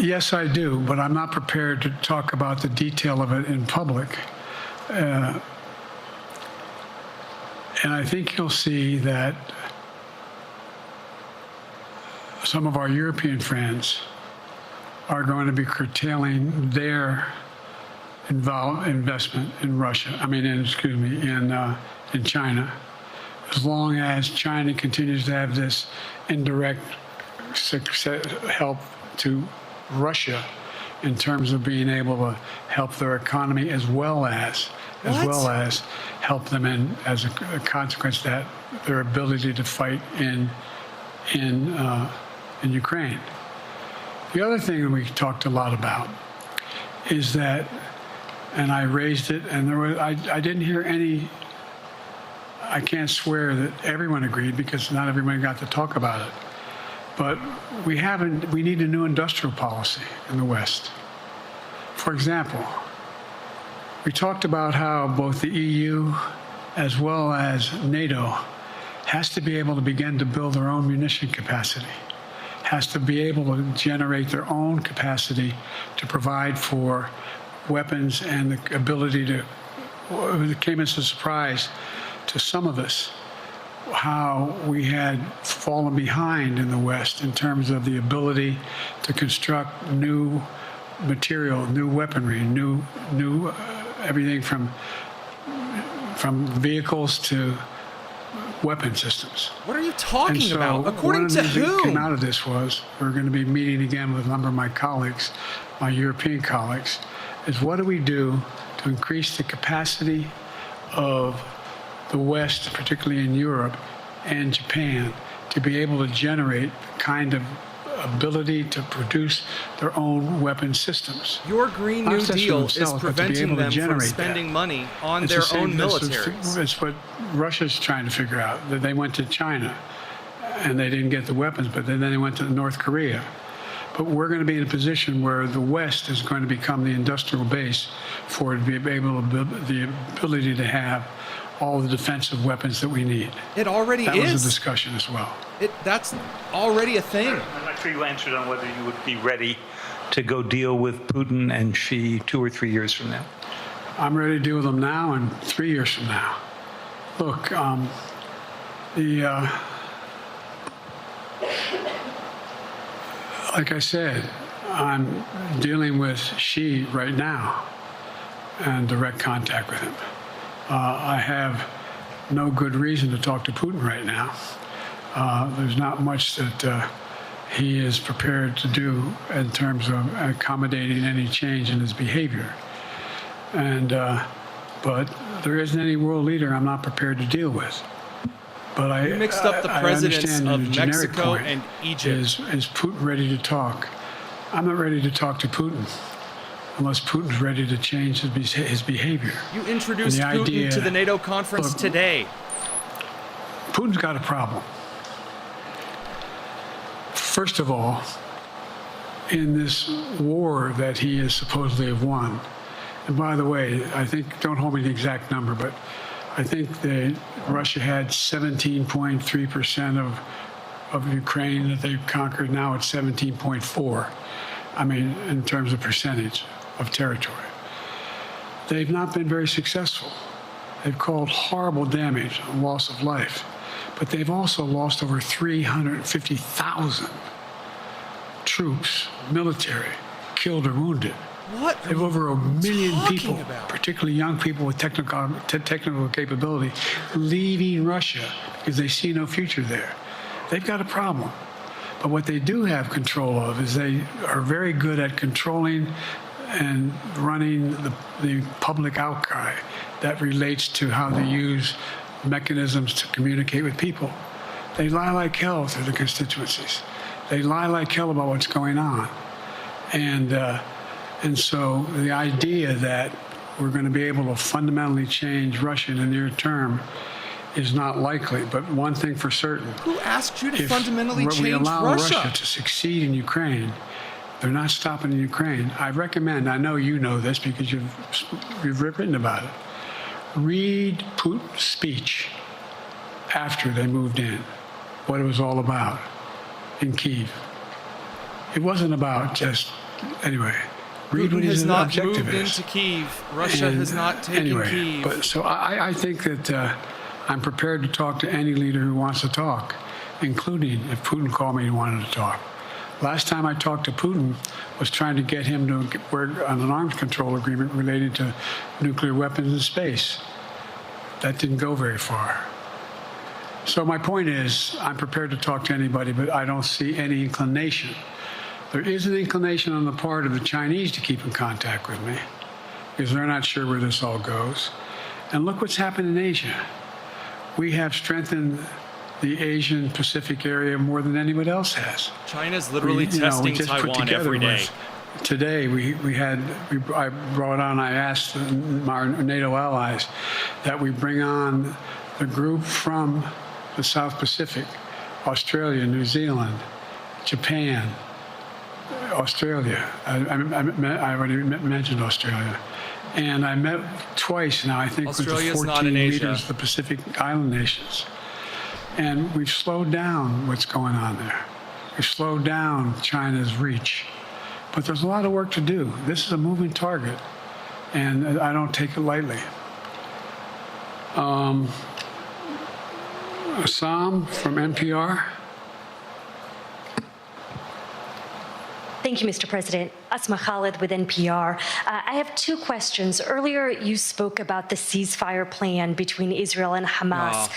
Yes, I do, but I'm not prepared to talk about the detail of it in public. And I think you'll see that some of our European friends are going to be curtailing their investment in Russia. In China, as long as China continues to have this indirect help to Russia in terms of being able to help their economy as well as help them in, as a consequence, that their ability to fight in Ukraine. The other thing that we talked a lot about is that, and I raised it, and I didn't hear any. I can't swear that everyone agreed because not everyone got to talk about it. But we need a new industrial policy in the West. For example, we talked about how both the EU as well as NATO has to be able to begin to build their own munition capacity, has to be able to generate their own capacity to provide for weapons and the ability to, it came as a surprise to some of us how we had fallen behind in the West in terms of the ability to construct new material, new weaponry, new everything from vehicles to weapon systems. What are you talking about? According to one of the things who? that came out of this was we're going to be meeting again with a number of my colleagues, my European colleagues, is what do we do to increase the capacity of the West, particularly in Europe and Japan, to be able to generate the kind of ability to produce their own weapon systems. Your Green New Deal is preventing them from spending money on their own militaries. It's what Russia's trying to figure out. That they went to China and they didn't get the weapons, but then they went to North Korea. But we're going to be in a position where the West is going to become the industrial base for it to be able to build the ability to have all the defensive weapons that we need. It already is. That was a discussion as well. That's already a thing. I'm not sure you answered on whether you would be ready to go deal with Putin and Xi 2 or 3 years from now. I'm ready to deal with them now and 3 years from now. Look, like I said, I'm dealing with Xi right now and direct contact with him. I have no good reason to talk to Putin right now. There's not much that he is prepared to do in terms of accommodating any change in his behavior. But there isn't any world leader I'm not prepared to deal with. But you mixed up the presidents of Mexico and Egypt. Is Putin ready to talk? I'm not ready to talk to Putin unless Putin's ready to change his behavior. You introduced Putin to the NATO conference today. Putin's got a problem. First of all, in this war that he is supposedly have won, and by the way, I think, don't hold me to the exact number, but I think that Russia had 17.3% of Ukraine that they've conquered. Now it's 17.4. I mean, in terms of percentage of territory. They've not been very successful. They've caused horrible damage, loss of life, but they've also lost over 350,000 troops, military, killed or wounded. What? They have over 1 million people, about? particularly young people with technical capability, leaving Russia because they see no future there. They've got a problem. But what they do have control of is they are very good at controlling and running the public outcry that relates to how they use mechanisms to communicate with people. They lie like hell through the constituencies. They lie like hell about what's going on. And so the idea that we're going to be able to fundamentally change Russia in the near term is not likely. But one thing for certain. Who asked you to fundamentally change we allow Russia to succeed in Ukraine, they're not stopping in Ukraine. I recommend, I know you know this because you've written about it, read Putin's speech after they moved in, what it was all about in Kyiv. It wasn't about just, anyway, read what his objective is. Putin has not moved into Kyiv. Russia has not taken Kyiv. But, so I think that I'm prepared to talk to any leader who wants to talk, including if Putin called me and wanted to talk. Last time I talked to Putin was trying to get him to work on an arms control agreement related to nuclear weapons in space. That didn't go very far. So my point is, I'm prepared to talk to anybody, but I don't see any inclination. There is an inclination on the part of the Chinese to keep in contact with me because they're not sure where this all goes. And look what's happened in Asia. We have strengthened the Asian Pacific area more than anybody else has. China's literally testing Taiwan every day. Today, I brought on, I asked our NATO allies that we bring on the group from the South Pacific, Australia, New Zealand, Japan, Australia. I already mentioned Australia. And I met twice now, I think, Australia's with the 14 leaders of the Pacific Island nations. And we've slowed down what's going on there. We've slowed down China's reach. But there's a lot of work to do. This is a moving target, and I don't take it lightly. Assam from NPR. Thank you, Mr. President. Asma Khalid with NPR. I have two questions. Earlier, you spoke about the ceasefire plan between Israel and Hamas.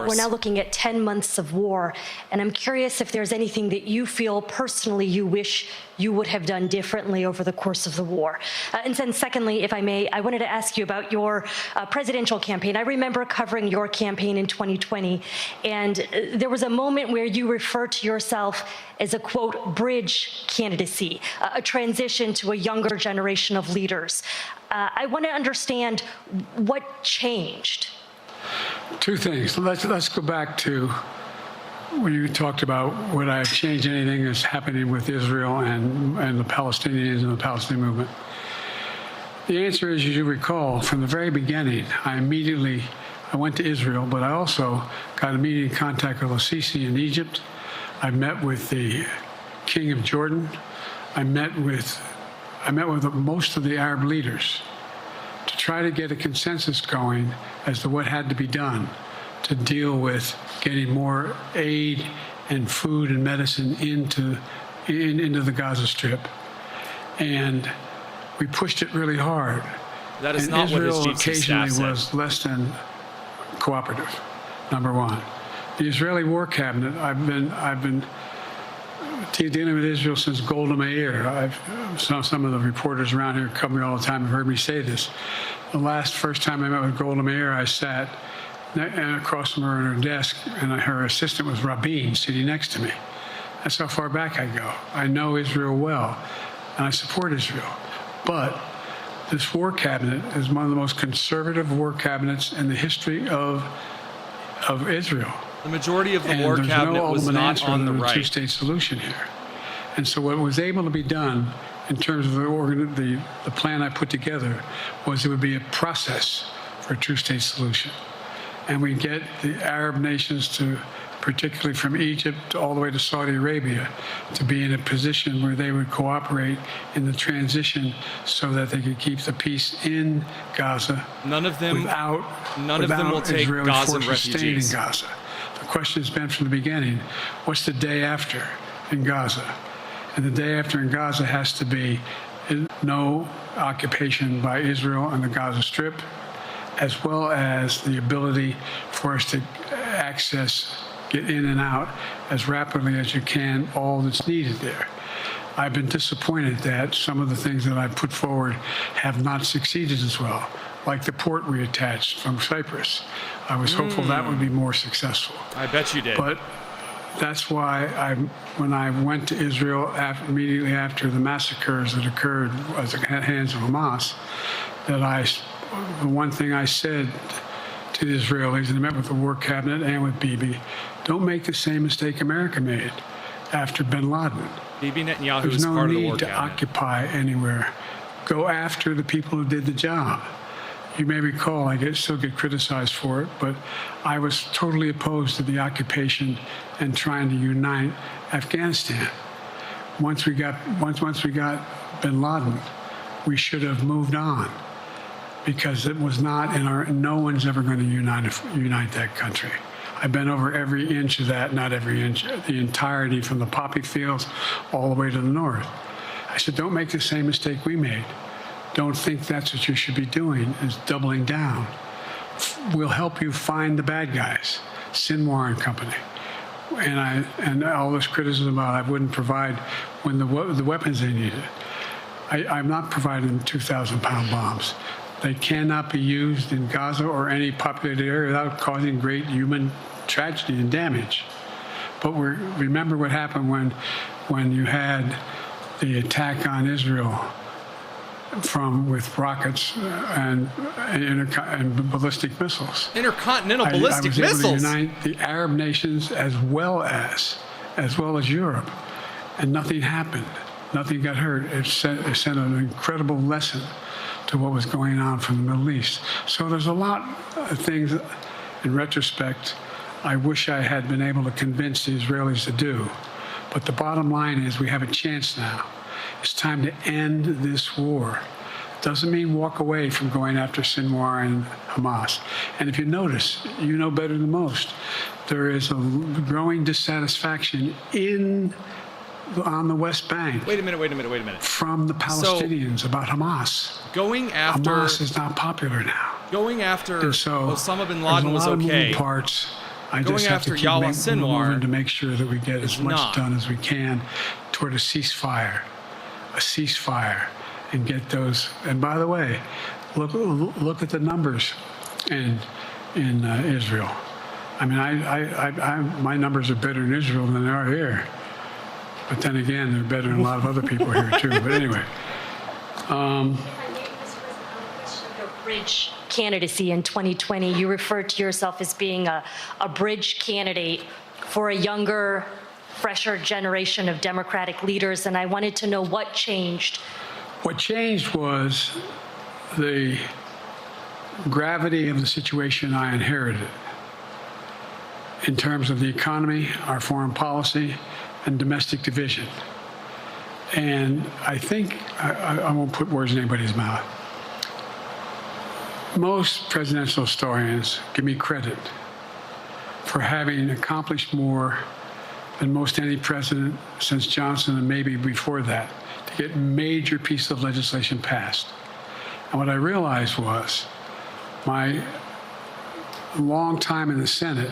We're now looking at 10 months of war, and I'm curious if there's anything that you feel personally you wish you would have done differently over the course of the war. And then secondly, if I may, I wanted to ask you about your presidential campaign. I remember covering your campaign in 2020, and there was a moment where you referred to yourself as a, quote, bridge candidacy, a transition to a younger generation of leaders. I want to understand what changed. Two things. Let's go back to when you talked about would I have changed anything that's happening with Israel and the Palestinians and the Palestinian movement. The answer is, as you recall, from the very beginning, I went to Israel, but I also got immediate contact with al-Sisi in Egypt. I met with the King of Jordan. I met with most of the Arab leaders to try to get a consensus going as to what had to be done to deal with getting more aid and food and medicine into the Gaza Strip. And we pushed it really hard. That is not what his chiefs of staff said. Israel occasionally was less than cooperative, number one. The Israeli War Cabinet, I've been dealing with Israel since Golda Meir. Some of the reporters around here come here all the time and heard me say this. First time I met with Golda Meir, I sat across from her at her desk, and her assistant was Rabin sitting next to me. That's how far back I go. I know Israel well, and I support Israel. But this war cabinet is one of the most conservative war cabinets in the history of Israel. The majority of the and war there's cabinet no was ultimate not answer on the other than a right. two-state solution here. And so what was able to be done in terms of the plan I put together was it would be a process for a two-state solution. And we get the Arab nations to, particularly from Egypt all the way to Saudi Arabia, to be in a position where they would cooperate in the transition so that they could keep the peace in Gaza. None of them will take Israeli Gazan forces refugees. staying in Gaza. The question has been from the beginning, what's the day after in Gaza? And the day after in Gaza has to be no occupation by Israel on the Gaza Strip, as well as the ability for us to get in and out as rapidly as you can, all that's needed there. I've been disappointed that some of the things that I've put forward have not succeeded as well, like the port we attached from Cyprus. I was hopeful that would be more successful. I bet you did. But that's why when I went to Israel immediately after the massacres that occurred at the hands of Hamas, the one thing I said to the Israelis, and I met with the War Cabinet and with Bibi, don't make the same mistake America made after bin Laden. Bibi Netanyahu There's is no part of the War need to Cabinet. occupy anywhere. Go after the people who did the job. You may recall, I still get criticized for it, but I was totally opposed to the occupation and trying to unite Afghanistan. Once we got bin Laden, we should have moved on, because it was not no one's ever going to unite that country. I've been over every inch of that, not every inch, the entirety from the poppy fields all the way to the north. I said, don't make the same mistake we made. Don't think that's what you should be doing, is doubling down. We'll help you find the bad guys, Sinwar and company. And all this criticism about I wouldn't provide when the weapons they needed. I'm not providing them 2,000-pound bombs. They cannot be used in Gaza or any populated area without causing great human tragedy and damage. But remember what happened when you had the attack on Israel with rockets and ballistic missiles. Intercontinental ballistic I was missiles. able to unite the Arab nations as well as Europe, and nothing happened. Nothing got hurt. It sent an incredible lesson to what was going on from the Middle East. So there's a lot of things, in retrospect, I wish I had been able to convince the Israelis to do. But the bottom line is we have a chance now. It's time to end this war. Doesn't mean walk away from going after Sinwar and Hamas. And if you notice, you know better than most, there is a growing dissatisfaction on the West Bank. Wait a minute. From the Palestinians about Hamas. Going after Hamas is not popular now. Going after Osama bin There's Laden a was lot of okay. moving parts. I Going just have to after keep Yahya moving Sinwar to make sure that we get as much not. done as we can toward a ceasefire, and get those. And by the way, look at the numbers in Israel. I mean, my numbers are better in Israel than they are here. But then again, they're better than a lot of other people here too. But anyway. Bridge candidacy in 2020. You referred to yourself as being a bridge candidate for a younger, fresher generation of Democratic leaders, and I wanted to know what changed. What changed was the gravity of the situation I inherited in terms of the economy, our foreign policy, and domestic division. And I think, I won't put words in anybody's mouth. Most presidential historians give me credit for having accomplished more than most any president since Johnson and maybe before that to get major pieces of legislation passed. And what I realized was my long time in the Senate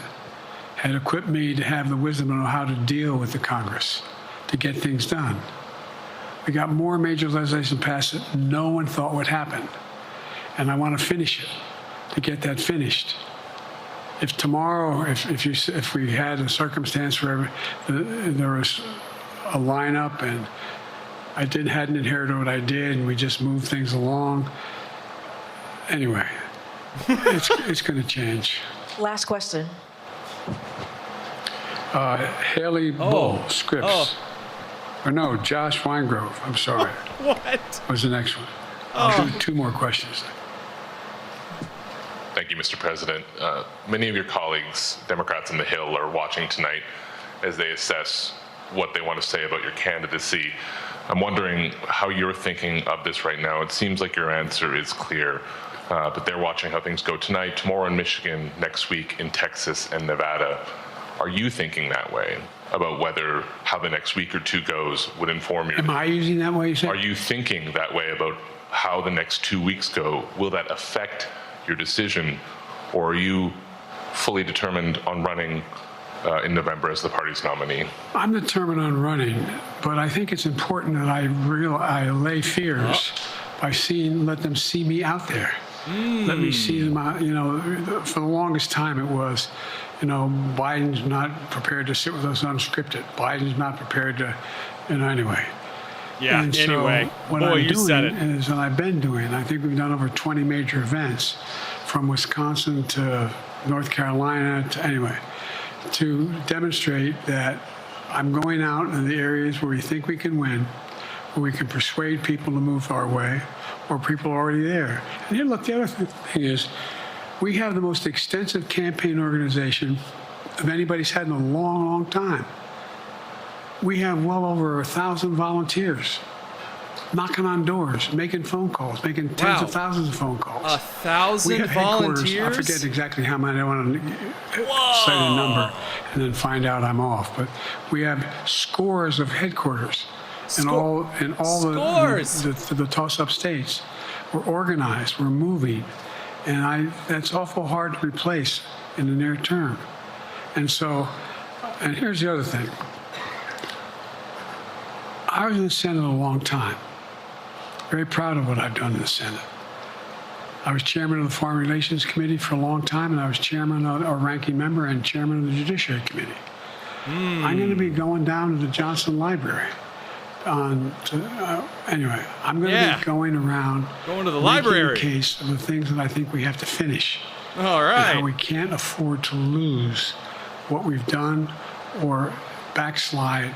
had equipped me to have the wisdom to know how to deal with the Congress to get things done. We got more major legislation passed that no one thought would happen. And I want to finish it, to get that finished. If tomorrow, if we had a circumstance where there was a lineup and I hadn't inherited what I did and we just moved things along, anyway, it's going to change. Last question. Haley Bull Scripps. Or no, Josh Weingrove. I'm sorry. What? Was the next one. I'll do 2 more questions. Thank you, Mr. President. Many of your colleagues, Democrats on the Hill, are watching tonight as they assess what they want to say about your candidacy. I'm wondering how you're thinking of this right now. It seems like your answer is clear, but they're watching how things go tonight, tomorrow in Michigan, next week in Texas and Nevada. Are you thinking that way about how the next week or 2 goes would inform you? Am I using that way, you say? Are you thinking that way about how the next 2 weeks go? Will that affect your decision, or are you fully determined on running in November as the party's nominee? I'm determined on running, but I think it's important that I allay fears by let them see me out there. Let me see them out. For the longest time it was, Biden's not prepared to sit with us unscripted. Biden's not prepared to, anyway. Yeah, and anyway. So what I'm doing is, and I've been doing, I think we've done over 20 major events from Wisconsin to North Carolina to demonstrate that I'm going out in the areas where we think we can win, where we can persuade people to move our way, or people are already there. And here, look, the other thing is, we have the most extensive campaign organization of anybody's had in a long, long time. We have well over 1,000 volunteers knocking on doors, making phone calls, making tens of thousands of phone calls. 1,000 volunteers? I forget exactly how many. I want to cite a number and then find out I'm off. But we have scores of headquarters in all the toss-up states. We're organized. We're moving. And that's awful hard to replace in the near term. And here's the other thing. I was in the Senate a long time. Very proud of what I've done in the Senate. I was chairman of the Foreign Relations Committee for a long time, and I was chairman or ranking member and chairman of the Judiciary Committee. I'm going to be going down to the Johnson Library. I'm going to be going around, to the library, making a case of the things that I think we have to finish. All right. And how we can't afford to lose what we've done or backslide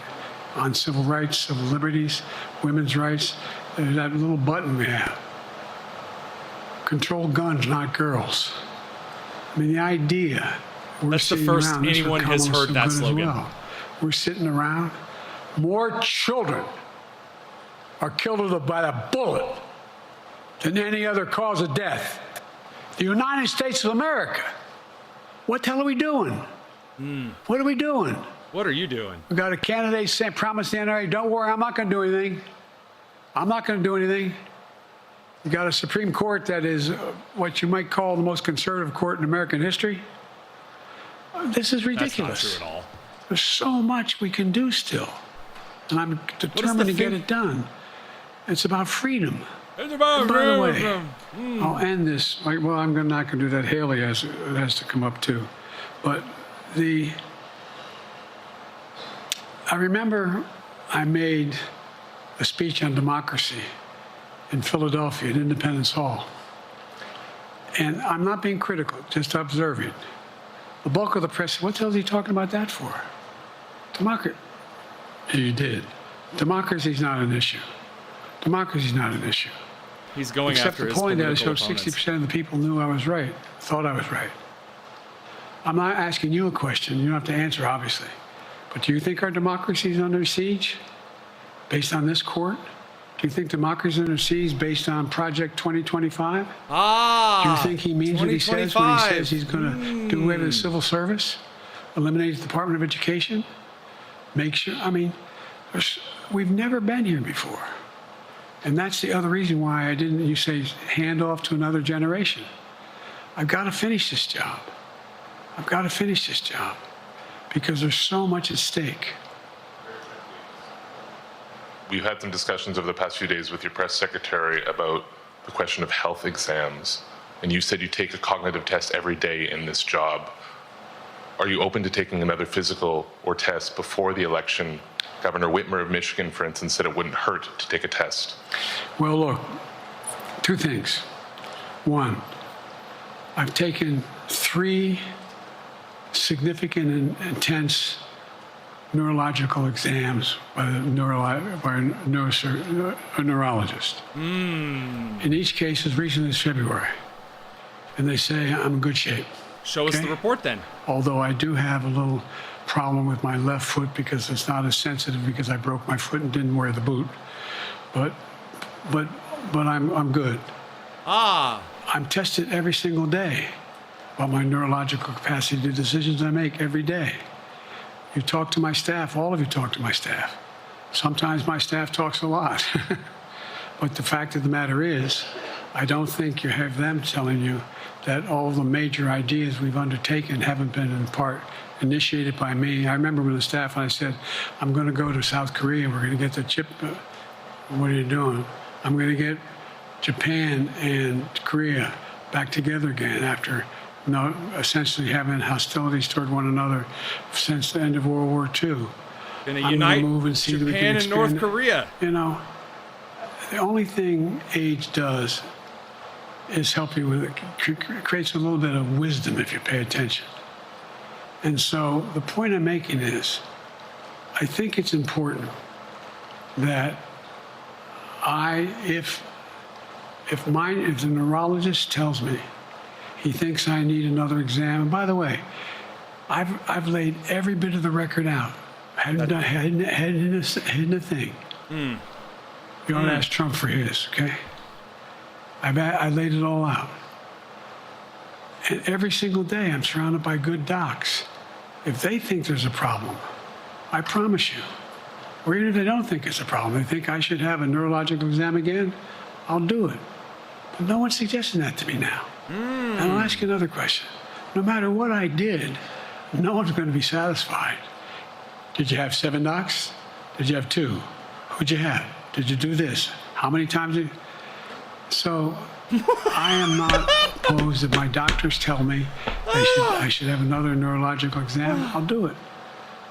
on civil rights, civil liberties, women's rights. There's that little button we have. Control guns, not girls. I mean, the idea. That's the first anyone has heard that slogan. We're sitting around. More children are killed by a bullet than any other cause of death. The United States of America. What the hell are we doing? What are we doing? What are you doing? We got a candidate saying, promise the NRA, don't worry, I'm not going to do anything. I'm not going to do anything. You got a Supreme Court that is what you might call the most conservative court in American history. This is ridiculous. That's not true at all. There's so much we can do still. And I'm determined to get it done. It's about freedom. It's about freedom. By the way, I'll end this. Well, I'm not going to do that. Haley has to come up too. But I remember I made a speech on democracy in Philadelphia at Independence Hall. And I'm not being critical, just observing. The bulk of the press said, what the hell is he talking about that for? Democracy. You did. Democracy's not an issue. Democracy's not an issue. He's going after his political polling data showed 60% of the people knew I was right, thought I was right. I'm not asking you a question. You don't have to answer, obviously. But do you think our democracy is under siege based on this court? Do you think democracy is under siege based on Project 2025? Do you think he means what he says when he says he's going to do away with the civil service, eliminate the Department of Education, make sure? I mean, we've never been here before. And that's the other reason why you say, hand off to another generation. I've got to finish this job. I've got to finish this job because there's so much at stake. We've had some discussions over the past few days with your press secretary about the question of health exams. And you said you take a cognitive test every day in this job. Are you open to taking another physical or test before the election? Governor Whitmer of Michigan, for instance, said it wouldn't hurt to take a test. Well, look, two things. One, I've taken 3 significant and intense neurological exams by a neurologist. In each case, as recently as February. And they say I'm in good shape. Show us the report then. Although I do have a little problem with my left foot because it's not as sensitive because I broke my foot and didn't wear the boot. But I'm good. I'm tested every single day about my neurological capacity to do decisions I make every day. You talk to my staff, all of you talk to my staff. Sometimes my staff talks a lot. But the fact of the matter is, I don't think you have them telling you that all the major ideas we've undertaken haven't been in part initiated by me. I remember when the staff and I said, I'm going to go to South Korea, we're going to get the chip. What are you doing? I'm going to get Japan and Korea back together again after essentially having hostilities toward one another since the end of World War II. Going to unite Japan and North Korea. You know, the only thing age does is help you with it. Creates a little bit of wisdom if you pay attention. And so the point I'm making is, I think it's important that if the neurologist tells me he thinks I need another exam, and by the way, I've laid every bit of the record out. Hadn't hidden a thing. You don't ask Trump for his, okay? I laid it all out. And every single day I'm surrounded by good docs. If they think there's a problem, I promise you, or even if they don't think it's a problem, they think I should have a neurological exam again, I'll do it. But no one's suggesting that to me now. And I'll ask you another question. No matter what I did, no one's going to be satisfied. Did you have 7 docs? Did you have 2? Who'd you have? Did you do this? How many times did you? So I am not opposed if my doctors tell me I should have another neurological exam, I'll do it.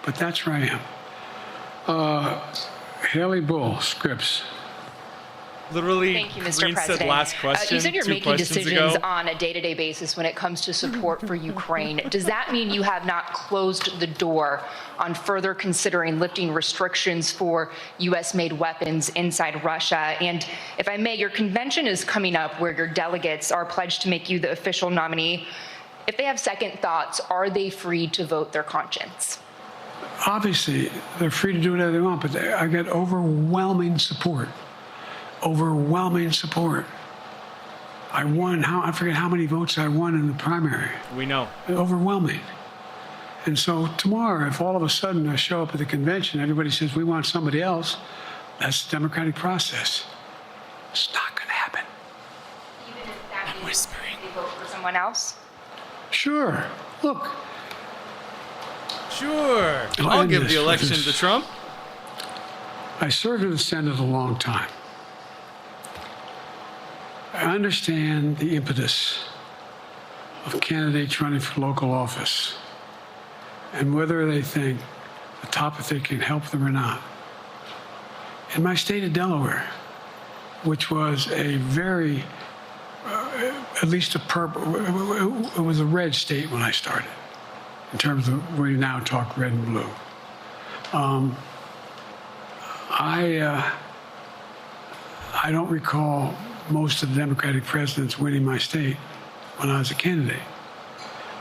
But that's where I am. Haley Bull, Scripps. Literally, Thank you, Mr. Green President. said last question. You said you're 2 making questions decisions ago. on a day-to-day basis when it comes to support for Ukraine. Does that mean you have not closed the door on further considering lifting restrictions for U.S.-made weapons inside Russia? And if I may, your convention is coming up where your delegates are pledged to make you the official nominee. If they have second thoughts, are they free to vote their conscience? Obviously, they're free to do whatever they want, but I get overwhelming support. Overwhelming support. I won, I forget how many votes I won in the primary. We know. Overwhelming. And so tomorrow, if all of a sudden I show up at the convention, everybody says, we want somebody else, that's the democratic process. It's not going to happen. Even if that means they vote for someone else? Sure. Look. Sure. I'll give the election to Trump. I served in the Senate a long time. I understand the impetus of candidates running for local office and whether they think the top if they can help them or not. In my state of Delaware, which was a very, at least a purple, it was a red state when I started, in terms of we now talk red and blue. I don't recall most of the Democratic presidents winning my state when I was a candidate.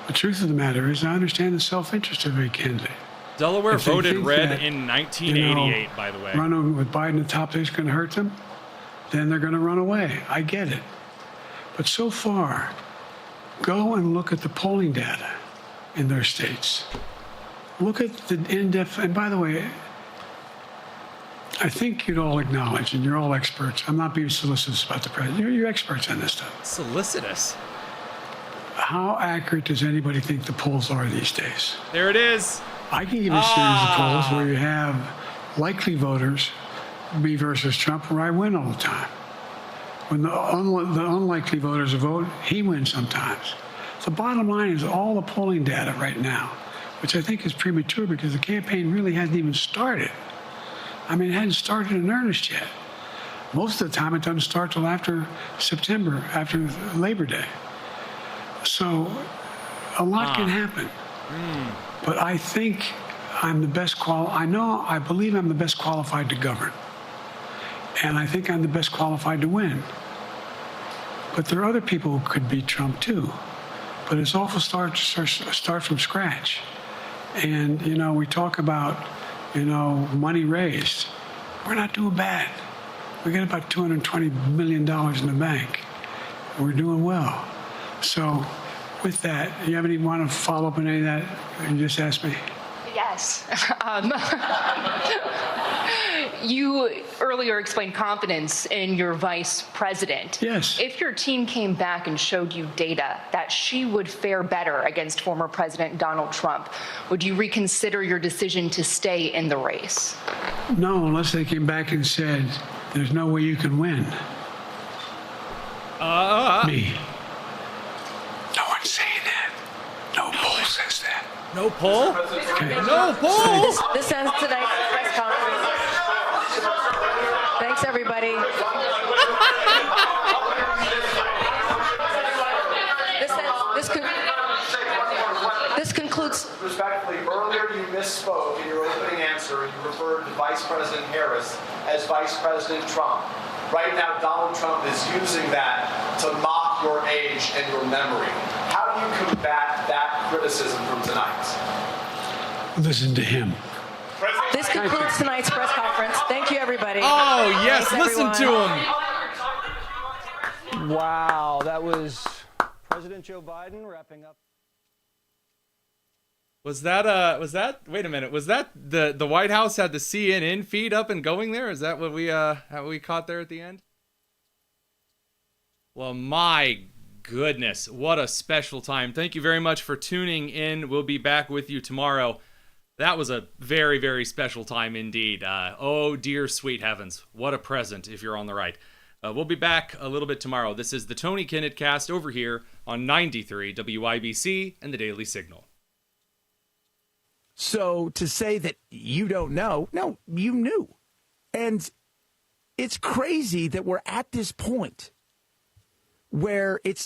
The truth of the matter is I understand the self-interest of a candidate. Delaware voted red in 1988, by the way. Running with Biden at the top is going to hurt them, then they're going to run away. I get it. But so far, go and look at the polling data in their states. Look at the in-depth, and by the way, I think you'd all acknowledge, and you're all experts. I'm not being solicitous about the president. You're experts on this stuff. Solicitous? How accurate does anybody think the polls are these days? There it is. I can give you a series of polls where you have likely voters, me versus Trump, where I win all the time. When the unlikely voters vote, he wins sometimes. The bottom line is all the polling data right now, which I think is premature because the campaign really hasn't even started. I mean, it hadn't started in earnest yet. Most of the time, it doesn't start till after September, after Labor Day. So a lot can happen. But I think I'm the best I believe I'm the best qualified to govern. And I think I'm the best qualified to win. But there are other people who could beat Trump too. But it's awful start from scratch. And, we talk about, money raised. We're not doing bad. We got about $220 million in the bank. We're doing well. So with that, you have any want to follow up on any of that you just asked me? Yes. You earlier explained confidence in your vice president. Yes. If your team came back and showed you data that she would fare better against former President Donald Trump, would you reconsider your decision to stay in the race? No, unless they came back and said, there's no way you can win. Me. No one's saying that. No poll says that. No poll? Okay. No poll? This ends tonight's press conference. Thanks, everybody. This concludes. Respectfully, earlier you misspoke in your opening answer. You referred to Vice President Harris as Vice President Trump. Right now, Donald Trump is using that to mock your age and your memory. How do you combat that criticism from tonight? Listen to him. This concludes tonight's press conference. Thank you, everybody. Oh, yes, Thanks, listen everyone. to him. Wow, that was President Joe Biden wrapping up. Was that wait a minute, was that the White House had the CNN feed up and going there? Is that what we caught there at the end? Well, my goodness, what a special time. Thank you very much for tuning in. We'll be back with you tomorrow. That was a very, very special time indeed. Oh, dear sweet heavens. What a present if you're on the right. We'll be back a little bit tomorrow. This is the Tony Kinnett cast over here on 93 WIBC and the Daily Signal. So to say that you don't know, no, you knew. And it's crazy that we're at this point where it's